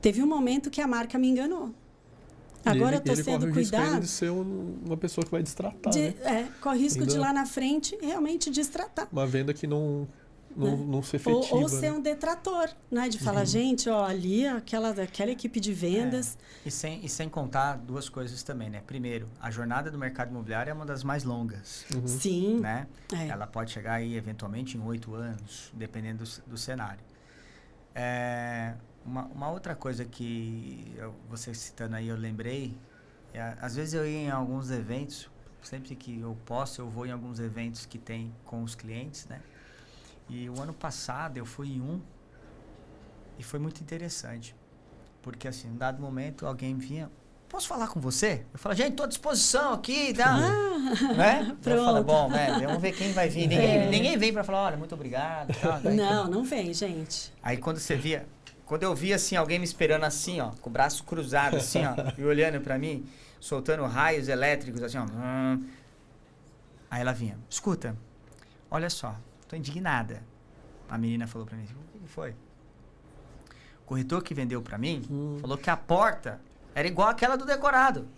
Teve um momento que a marca me enganou. Agora eu estou sendo cuidado.
De ser uma pessoa que vai destratar, né?
Corre risco de lá na frente realmente destratar.
Uma venda que não ser efetiva.
Ou ser um detrator, né? De falar, gente, ó, ali aquela equipe de vendas.
E sem contar 2 coisas também, né? Primeiro, a jornada do mercado imobiliário é uma das mais longas.
Sim.
Né? Ela pode chegar aí, eventualmente, em 8 anos, dependendo do cenário. Uma outra coisa que você citando aí, eu lembrei, às vezes eu ia em alguns eventos, sempre que eu posso, eu vou em alguns eventos que tem com os clientes, né? E o ano passado eu fui em um e foi muito interessante. Porque assim, em dado momento alguém vinha, posso falar com você? Eu falo, gente, estou à disposição aqui, tá? Né?
Pronto.
Eu falo, bom, né? Vamos ver quem vai vir. Ninguém vem para falar, olha, muito obrigado. Tá,
Não vem, gente.
Aí quando eu via assim, alguém me esperando assim, ó, com o braço cruzado assim, ó, e olhando para mim, soltando raios elétricos assim, ó. Aí ela vinha, escuta, olha só. Tô indignada. A menina falou pra mim, o que foi? O corretor que vendeu pra mim falou que a porta era igual àquela do decorado.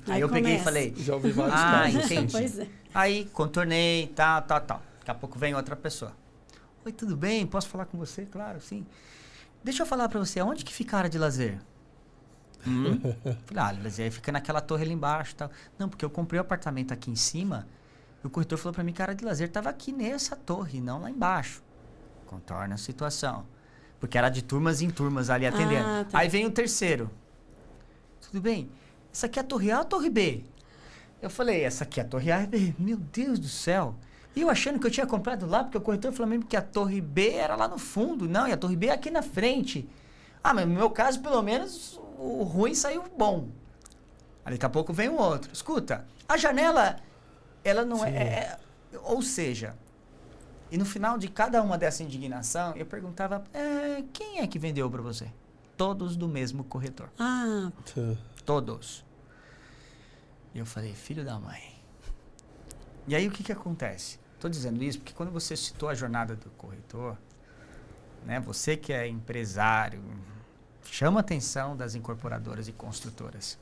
Aí eu peguei e falei,
já ouvi vários casos.
Entendi.
Pois é.
Aí contornei, tal. Daqui a pouco vem outra pessoa. Oi, tudo bem? Posso falar com você? Claro, sim. Deixa eu falar pra você, onde que fica a área de lazer? Falei, lazer fica naquela torre ali embaixo, tal. Não, porque eu comprei o apartamento aqui em cima. E o corretor falou pra mim que a área de lazer estava aqui nessa torre, não lá embaixo. contorna a situação. Porque era de turmas em turmas ali atendendo.
Tá.
Aí vem o terceiro. Tudo bem, essa aqui é a torre A ou a torre B? Eu falei, essa aqui é a torre A e B. Meu Deus do céu. E eu achando que eu tinha comprado lá, porque o corretor falou mesmo que a torre B era lá no fundo. Não, e a torre B é aqui na frente. Ah, mas no meu caso, pelo menos, o ruim saiu bom. Aí daqui a pouco vem um outro. Escuta, a janela, ela não ou seja, e no final de cada uma dessa indignação, eu perguntava, quem é que vendeu para você? Todos do mesmo corretor. Todos. E eu falei, filho da mãe. E aí o que acontece? Estou dizendo isso porque quando você citou a jornada do corretor, né, você que é empresário, chama a atenção das incorporadoras e construtoras.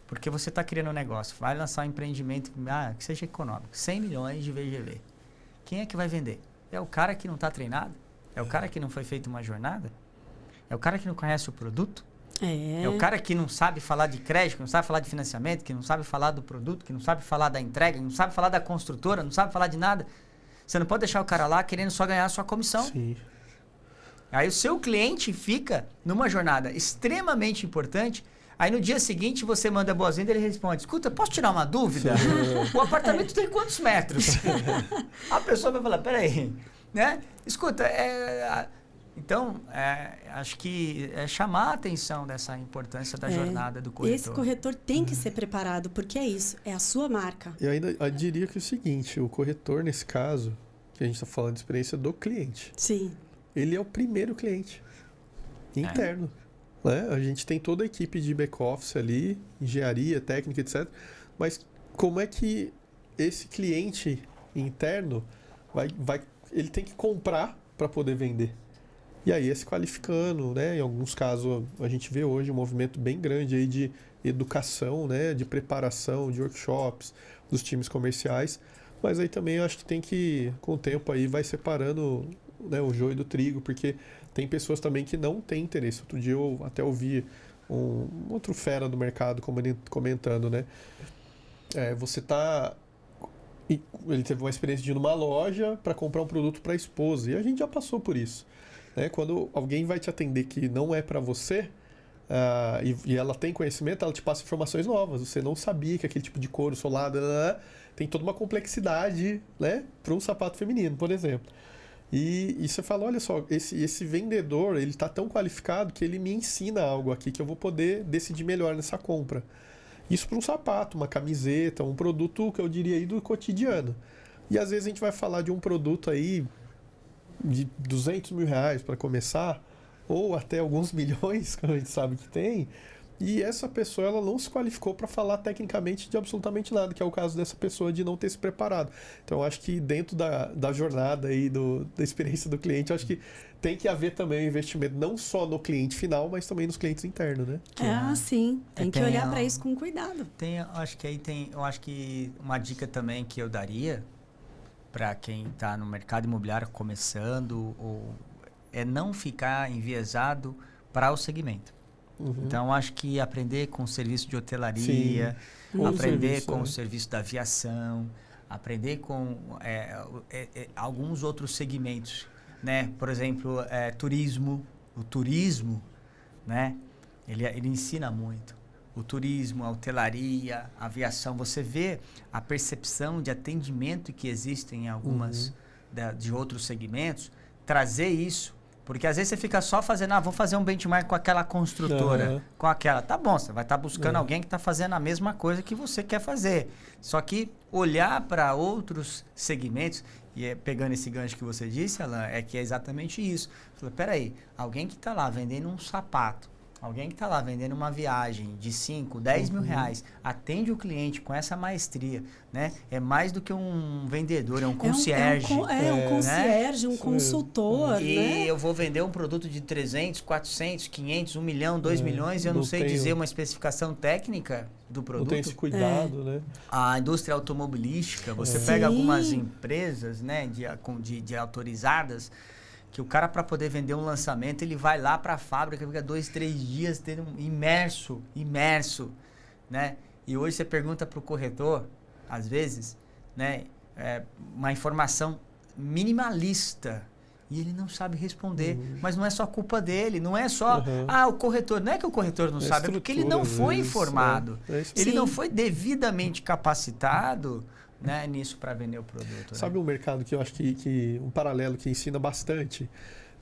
Porque você está criando um negócio, vai lançar um empreendimento que seja econômico, 100 milhões de VGV. Quem é que vai vender? É o cara que não está treinado? É o cara que não foi feito uma jornada? É o cara que não conhece o produto? É o cara que não sabe falar de crédito, que não sabe falar de financiamento, que não sabe falar do produto, que não sabe falar da entrega, que não sabe falar da construtora, não sabe falar de nada. Você não pode deixar o cara lá querendo só ganhar a sua comissão.
Sim.
Aí o seu cliente fica numa jornada extremamente importante. Aí no dia seguinte você manda boas-vindas e ele responde, escuta, posso tirar uma dúvida? O apartamento tem quantos metros? A pessoa vai falar, peraí, né? Escuta, então, acho que é chamar a atenção dessa importância da jornada do corretor.
Esse corretor tem que ser preparado, porque é isso, é a sua marca.
E ainda eu diria que é o seguinte, o corretor, nesse caso, que a gente está falando de experiência do cliente.
Sim.
Ele é o primeiro cliente interno. Né? A gente tem toda a equipe de back-office ali, engenharia, técnica, etc. Mas como é que esse cliente interno ele tem que comprar para poder vender? E aí é se qualificando, né? Em alguns casos a gente vê hoje um movimento bem grande aí de educação, né? De preparação, de workshops dos times comerciais. Mas aí também eu acho que tem que, com o tempo aí, vai separando, né, o joio do trigo, porque tem pessoas também que não têm interesse. Outro dia eu até ouvi um outro fera do mercado comentando, né? Ele teve uma experiência de ir numa loja para comprar um produto para a esposa. E a gente já passou por isso. Né? Quando alguém vai te atender que não é para você, e ela tem conhecimento, ela te passa informações novas. Você não sabia que aquele tipo de couro solado tem toda uma complexidade, né, para um sapato feminino, por exemplo. E você fala, olha só, esse vendedor, ele está tão qualificado que ele me ensina algo aqui que eu vou poder decidir melhor nessa compra. Isso para um sapato, uma camiseta, um produto que eu diria aí do cotidiano. E às vezes a gente vai falar de um produto aí de 200 mil reais para começar, ou até alguns milhões, que a gente sabe que tem, e essa pessoa ela não se qualificou para falar tecnicamente de absolutamente nada, que é o caso dessa pessoa de não ter se preparado. Então, eu acho que dentro da jornada aí da experiência do cliente, eu acho que tem que haver também um investimento não só no cliente final, mas também nos clientes internos, né?
Sim. Tem que olhar para isso com cuidado.
Eu acho que uma dica também que eu daria para quem está no mercado imobiliário começando é não ficar enviesado para o segmento. Uhum. Então, acho que aprender com o serviço de hotelaria, aprender com o serviço da aviação, aprender com alguns outros segmentos, né? Por exemplo, turismo. O turismo, né? Ele ensina muito. O turismo, a hotelaria, a aviação. Você vê a percepção de atendimento que existe em algumas de outros segmentos. Trazer isso. Porque às vezes você fica só fazendo, vou fazer um benchmark com aquela construtora, com aquela. Tá bom, você vai estar buscando alguém que está fazendo a mesma coisa que você quer fazer. Só que olhar para outros segmentos, e pegando esse gancho que você disse, Alan, que é exatamente isso. Falei, peraí, alguém que está lá vendendo um sapato, alguém que está lá vendendo uma viagem de 5, 10 mil reais, atende o cliente com essa maestria, né? É mais do que um vendedor, é um concierge.
Um concierge, né? Um consultor,
e
né?
eu vou vender um produto de 300, 400, 500, 1 milhão, 2 milhões, e eu não sei dizer uma especificação técnica do produto.
Não tem esse cuidado, né?
A indústria automobilística, você pega algumas empresas, né, de autorizadas, que o cara, para poder vender um lançamento, ele vai lá para a fábrica, fica 2, 3 dias imerso, né? E hoje você pergunta para o corretor, às vezes, né, uma informação minimalista, E ele não sabe responder. Mas não é só culpa dele, não é só... o corretor... Não é que o corretor não sabe, é porque ele não foi informado. Ele não foi devidamente capacitado, né, nisso para vender o produto.
Sabe um mercado que eu acho que um paralelo que ensina bastante?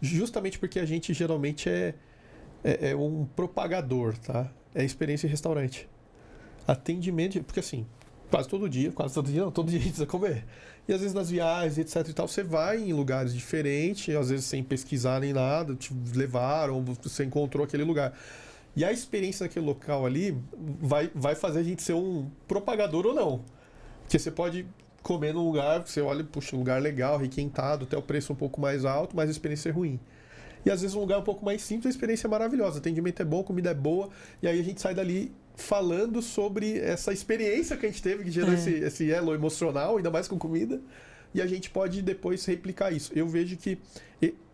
Justamente porque a gente geralmente é um propagador, tá? É experiência em restaurante. Atendimento... Porque assim, quase todo dia não, todo dia a gente precisa comer. E às vezes nas viagens, etc e tal, você vai em lugares diferentes, às vezes sem pesquisar nem nada, te levaram, ou você encontrou aquele lugar. E a experiência naquele local ali vai fazer a gente ser um propagador ou não. Porque você pode comer num lugar, você olha, puxa, um lugar legal, requentado, até o preço um pouco mais alto, mas a experiência é ruim. E às vezes um lugar um pouco mais simples, a experiência é maravilhosa, atendimento é bom, comida é boa, e aí a gente sai dali falando sobre essa experiência que a gente teve, que gerou esse elo emocional, ainda mais com comida, e a gente pode depois replicar isso. Eu vejo que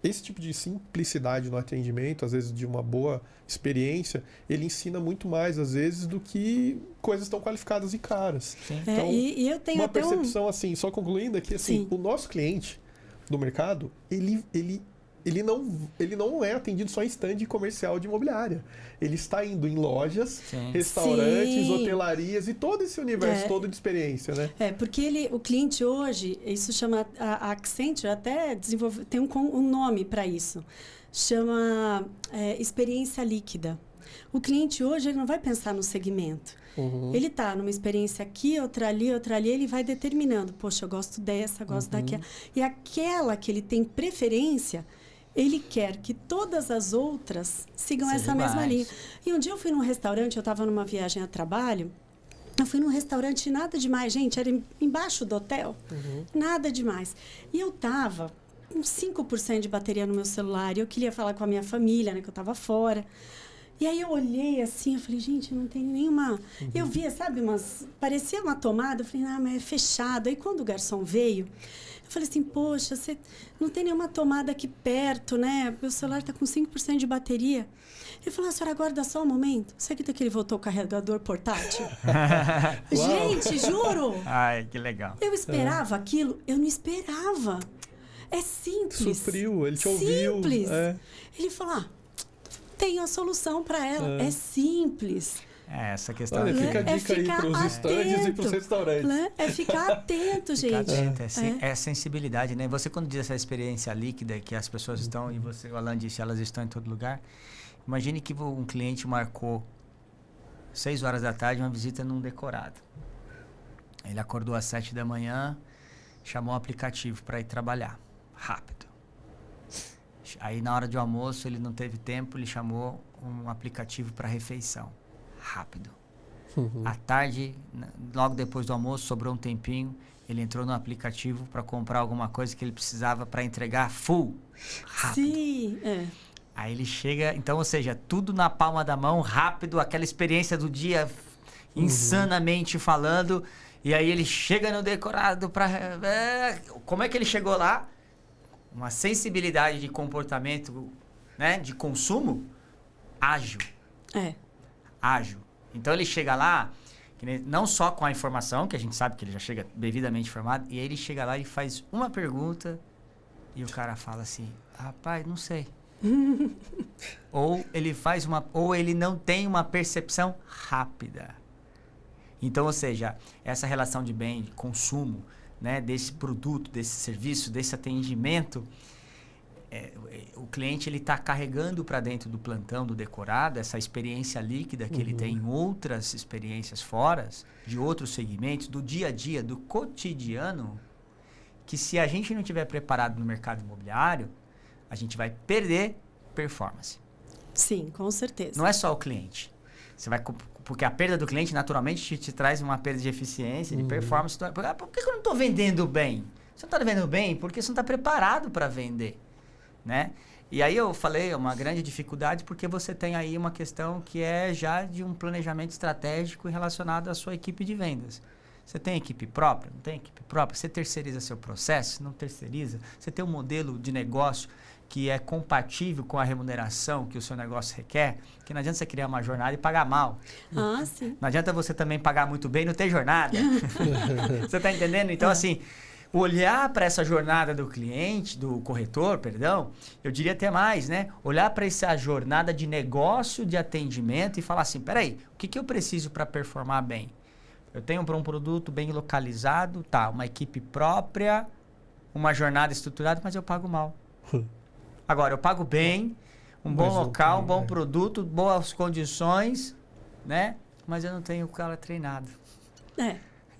esse tipo de simplicidade no atendimento, às vezes de uma boa experiência, ele ensina muito mais, às vezes, do que coisas tão qualificadas e caras. Então,
e eu tenho
uma
até
percepção, assim, só concluindo aqui, assim, o nosso cliente do mercado, ele não é atendido só em stand comercial de imobiliária. Ele está indo em lojas, restaurantes, hotelarias e todo esse universo todo de experiência, né?
Porque o cliente hoje, isso chama, a Accenture até desenvolve, tem um nome para isso, chama experiência líquida. O cliente hoje ele não vai pensar no segmento. Ele está numa experiência aqui, outra ali, ele vai determinando, poxa, eu gosto dessa, gosto daquela. E aquela que ele tem preferência, ele quer que todas as outras sigam essa mesma linha. E um dia eu fui num restaurante, eu estava numa viagem a trabalho, eu fui num restaurante, nada demais, gente, era embaixo do hotel, nada demais. E eu estava com 5% de bateria no meu celular, e eu queria falar com a minha família, né, que eu estava fora. E aí eu olhei assim, eu falei, gente, não tem nenhuma... Eu via, sabe, parecia uma tomada, eu falei, mas é fechado. Aí quando o garçom veio, eu falei assim, poxa, você não tem nenhuma tomada aqui perto, né? Meu celular está com 5% de bateria. Ele falou, a senhora aguarda só um momento. Você acredita que ele voltou o carregador portátil? Gente, juro!
Ai, que legal.
Eu esperava aquilo? Eu não esperava. É simples.
Supriu, ele te ouviu.
Simples. Ele falou, tenho a solução para ela. É simples.
Essa questão.
Olha, fica a dica aí para os estandes e para os restaurantes.
É ficar atento, gente.
Ficar atento, é sensibilidade, né? Você, quando diz essa experiência líquida, que as pessoas estão, e você, o Alan disse, elas estão em todo lugar. Imagine que um cliente marcou 6 horas da tarde uma visita num decorado. Ele acordou às 7 da manhã, chamou um aplicativo para ir trabalhar. Rápido. Aí, na hora de almoço, ele não teve tempo, ele chamou um aplicativo para refeição. Rápido. À tarde, logo depois do almoço, sobrou um tempinho, ele entrou no aplicativo para comprar alguma coisa que ele precisava para entregar full. Rápido.
Sim,
Aí ele chega, então, ou seja, tudo na palma da mão, rápido, aquela experiência do dia insanamente falando, e aí ele chega no decorado para... como é que ele chegou lá? Uma sensibilidade de comportamento, né, de consumo ágil. Ágil. Então ele chega lá, não só com a informação, que a gente sabe que ele já chega devidamente informado, e aí ele chega lá e faz uma pergunta e o cara fala assim, rapaz, não sei. Ou ele não tem uma percepção rápida. Então, ou seja, essa relação de bem, de consumo, né, desse produto, desse serviço, desse atendimento, o cliente ele está carregando para dentro do plantão, do decorado, essa experiência líquida que ele tem em outras experiências fora, de outros segmentos, do dia a dia, do cotidiano, que se a gente não estiver preparado no mercado imobiliário, a gente vai perder performance.
Sim, com certeza.
Não é só o cliente. Você vai, porque a perda do cliente, naturalmente, te traz uma perda de eficiência, de performance. Por que eu não estou vendendo bem? Você não está vendendo bem porque você não está preparado para vender, né? E aí eu falei, é uma grande dificuldade porque você tem aí uma questão que é já de um planejamento estratégico relacionado à sua equipe de vendas. Você tem equipe própria? Não tem equipe própria? Você terceiriza seu processo? Não terceiriza? Você tem um modelo de negócio que é compatível com a remuneração que o seu negócio requer? Que não adianta você criar uma jornada e pagar mal.
Sim.
Não adianta você também pagar muito bem e não ter jornada. Você está entendendo? Então, assim, olhar para essa jornada do cliente, do corretor, perdão, eu diria até mais, né? Olhar para essa jornada de negócio, de atendimento e falar assim, peraí, o que eu preciso para performar bem? Eu tenho para um produto bem localizado, tá, uma equipe própria, uma jornada estruturada, mas eu pago mal. Agora, eu pago bem, um bom local, um bom produto, boas condições, né? Mas eu não tenho o cara treinado.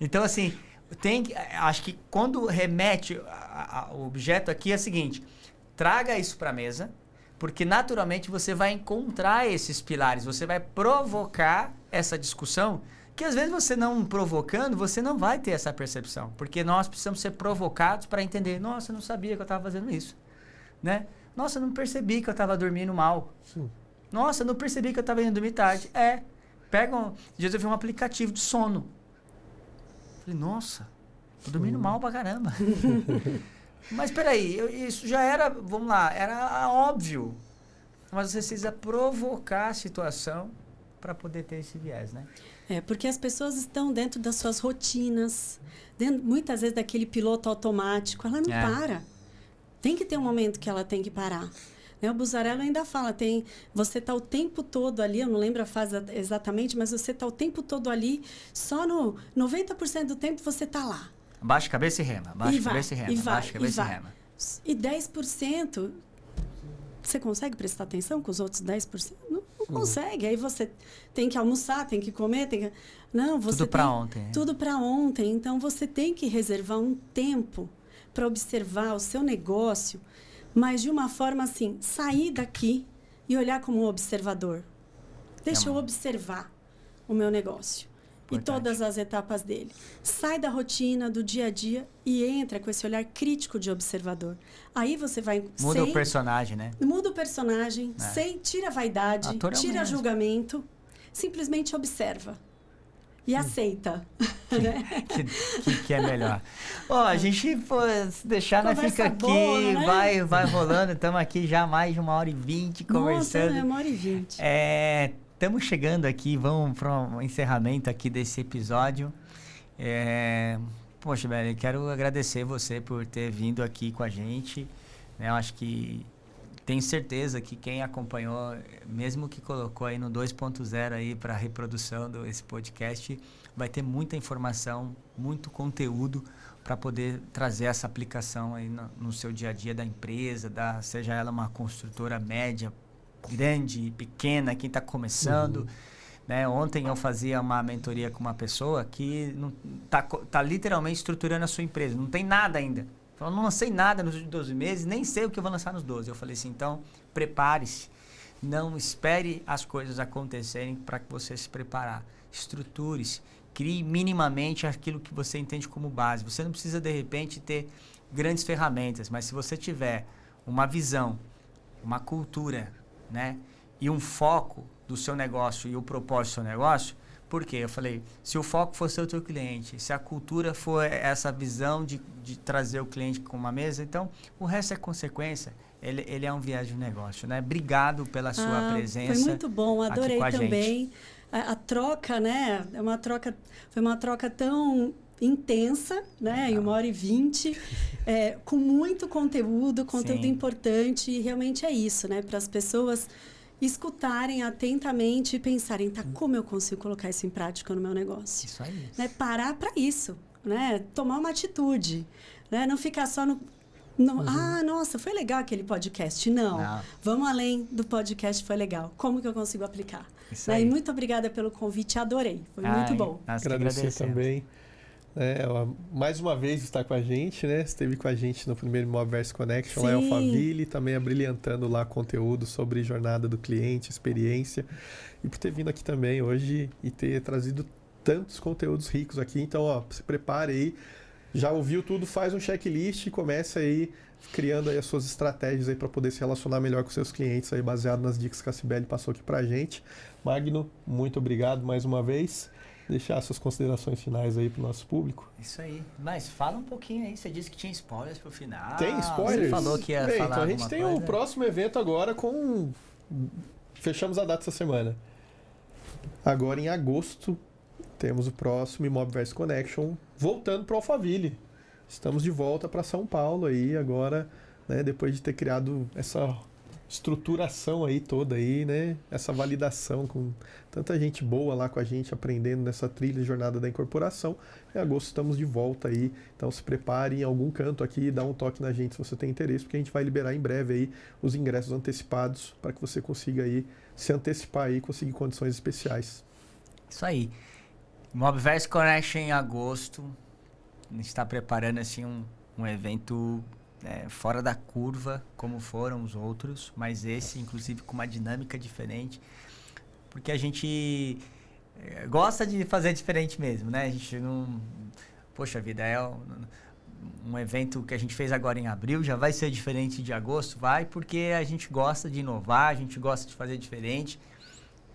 Então, assim, acho que quando remete o objeto aqui é o seguinte, traga isso para a mesa, porque naturalmente você vai encontrar esses pilares, você vai provocar essa discussão, que às vezes você não provocando, você não vai ter essa percepção, porque nós precisamos ser provocados para entender, nossa, eu não sabia que eu estava fazendo isso, né? Nossa, eu não percebi que eu estava dormindo mal.
Sim. Nossa,
eu não percebi que eu estava indo dormir tarde. Dias eu vi um aplicativo de sono. Falei, nossa, tô dormindo mal pra caramba. Mas peraí, isso já era, vamos lá, era óbvio. Mas você precisa provocar a situação para poder ter esse viés, né?
Porque as pessoas estão dentro das suas rotinas, muitas vezes daquele piloto automático, ela não para. Tem que ter um momento que ela tem que parar. O Buzzarello ainda fala, você está o tempo todo ali, eu não lembro a frase exatamente, mas você está o tempo todo ali, só no 90% do tempo você está lá.
Abaixa a cabeça e rema, abaixa a cabeça e rema, abaixa a cabeça e rema.
E 10%, você consegue prestar atenção com os outros 10%? Não consegue. Aí você tem que almoçar, tem que comer, tem que... Não, você
tudo para ontem.
Tudo para ontem. Então, você tem que reservar um tempo para observar o seu negócio, mas de uma forma assim, sair daqui e olhar como um observador. Deixa eu observar o meu negócio. Importante. E todas as etapas dele. Sai da rotina, do dia a dia e entra com esse olhar crítico de observador. Aí você vai...
Muda o personagem, né?
Muda o personagem, tira a vaidade, tira julgamento, simplesmente observa. E aceita.
Que é melhor. A gente se deixar, nós fica aqui, boa, né? vai rolando. Estamos aqui já mais de 1h20 conversando.
Nossa, 1h20.
Estamos chegando aqui, vamos para um encerramento aqui desse episódio. Poxa, velho, eu quero agradecer você por ter vindo aqui com a gente. Eu acho que tenho certeza que quem acompanhou, mesmo que colocou aí no 2.0 aí para a reprodução desse podcast, vai ter muita informação, muito conteúdo para poder trazer essa aplicação aí no seu dia a dia da empresa, seja ela uma construtora média, grande, pequena, quem está começando. Né? Ontem eu fazia uma mentoria com uma pessoa que tá literalmente estruturando a sua empresa, não tem nada ainda. Eu não lancei nada nos últimos 12 meses, nem sei o que eu vou lançar nos 12. Eu falei assim, então, prepare-se. Não espere as coisas acontecerem para que você se preparar. Estruture-se. Crie minimamente aquilo que você entende como base. Você não precisa, de repente, ter grandes ferramentas, mas se você tiver uma visão, uma cultura, né, e um foco do seu negócio e o propósito do seu negócio... Por quê? Eu falei, se o foco for ser o teu cliente, se a cultura for essa visão de trazer o cliente com uma mesa, então o resto é consequência. Ele é um viés de negócio, né? Obrigado pela sua presença.
Foi muito bom, adorei também. A troca, né? Foi uma troca tão intensa, né? Em 1h20, com muito conteúdo importante, e realmente é isso, né? Para as pessoas escutarem atentamente e pensarem, como eu consigo colocar isso em prática no meu negócio?
Isso aí.
Né? Parar para isso, né? Tomar uma atitude, né? Não ficar só nossa, foi legal aquele podcast. Não. Vamos além do podcast, foi legal. Como que eu consigo aplicar?
Isso aí.
E muito obrigada pelo convite, adorei. Foi muito bom.
Agradecer também. Ela, mais uma vez, está com a gente, né? Esteve com a gente no primeiro Mobverse Connection, lá em Alphaville, também abrilhantando lá conteúdo sobre jornada do cliente, experiência. E por ter vindo aqui também hoje e ter trazido tantos conteúdos ricos aqui. Então, se prepare aí. Já ouviu tudo, faz um checklist e comece aí criando aí as suas estratégias aí para poder se relacionar melhor com seus clientes aí, baseado nas dicas que a Cibele passou aqui pra gente. Magno, muito obrigado mais uma vez. Deixar suas considerações finais aí pro nosso público.
Isso aí. Mas fala um pouquinho aí. Você disse que tinha spoilers pro final.
Tem spoilers?
Você falou que ia falar
então a gente tem o próximo evento agora com... Fechamos a data essa semana. Agora em agosto temos o próximo Mobverse Connection voltando pro Alphaville. estamos de volta para São Paulo aí agora, né, depois de ter criado essa estruturação aí toda aí, né, essa validação com tanta gente boa lá com a gente aprendendo nessa trilha jornada da incorporação. Em agosto estamos de volta aí, então se prepare em algum canto aqui, dá um toque na gente se você tem interesse, porque a gente vai liberar em breve aí os ingressos antecipados para que você consiga aí se antecipar aí e conseguir condições especiais.
Isso aí. Mobverse Connection em agosto. A gente está preparando assim um evento fora da curva, como foram os outros, mas esse, inclusive, com uma dinâmica diferente, porque a gente gosta de fazer diferente mesmo, né? A gente não... Poxa vida, um evento que a gente fez agora em abril, já vai ser diferente de agosto? Vai, porque a gente gosta de inovar, a gente gosta de fazer diferente,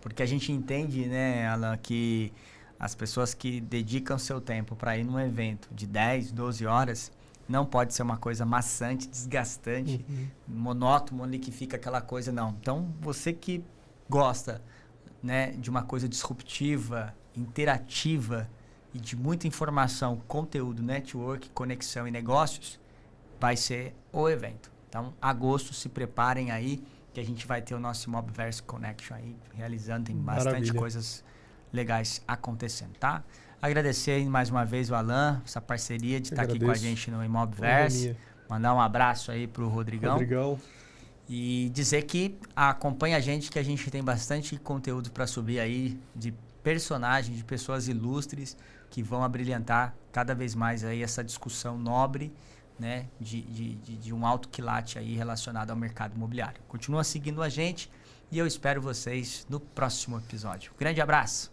porque a gente entende, né, Alan, que as pessoas que dedicam seu tempo para ir num evento de 10, 12 horas, não pode ser uma coisa maçante, desgastante, monótono, ali que fica aquela coisa, não. Então, você que gosta, né, de uma coisa disruptiva, interativa e de muita informação, conteúdo, network, conexão e negócios, vai ser o evento. Então, agosto, se preparem aí, que a gente vai ter o nosso Mobverse Connection aí realizando, tem bastante coisas legais acontecendo, tá? Agradecer aí mais uma vez o Alan, essa parceria de estar aqui com a gente no Mobverse. Mandar um abraço aí pro Rodrigão. E dizer que acompanha a gente, que a gente tem bastante conteúdo para subir aí de personagens, de pessoas ilustres que vão abrilhantar cada vez mais aí essa discussão nobre, né, de um alto quilate aí relacionado ao mercado imobiliário. Continua seguindo a gente e eu espero vocês no próximo episódio. Grande abraço!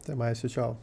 Até mais, tchau.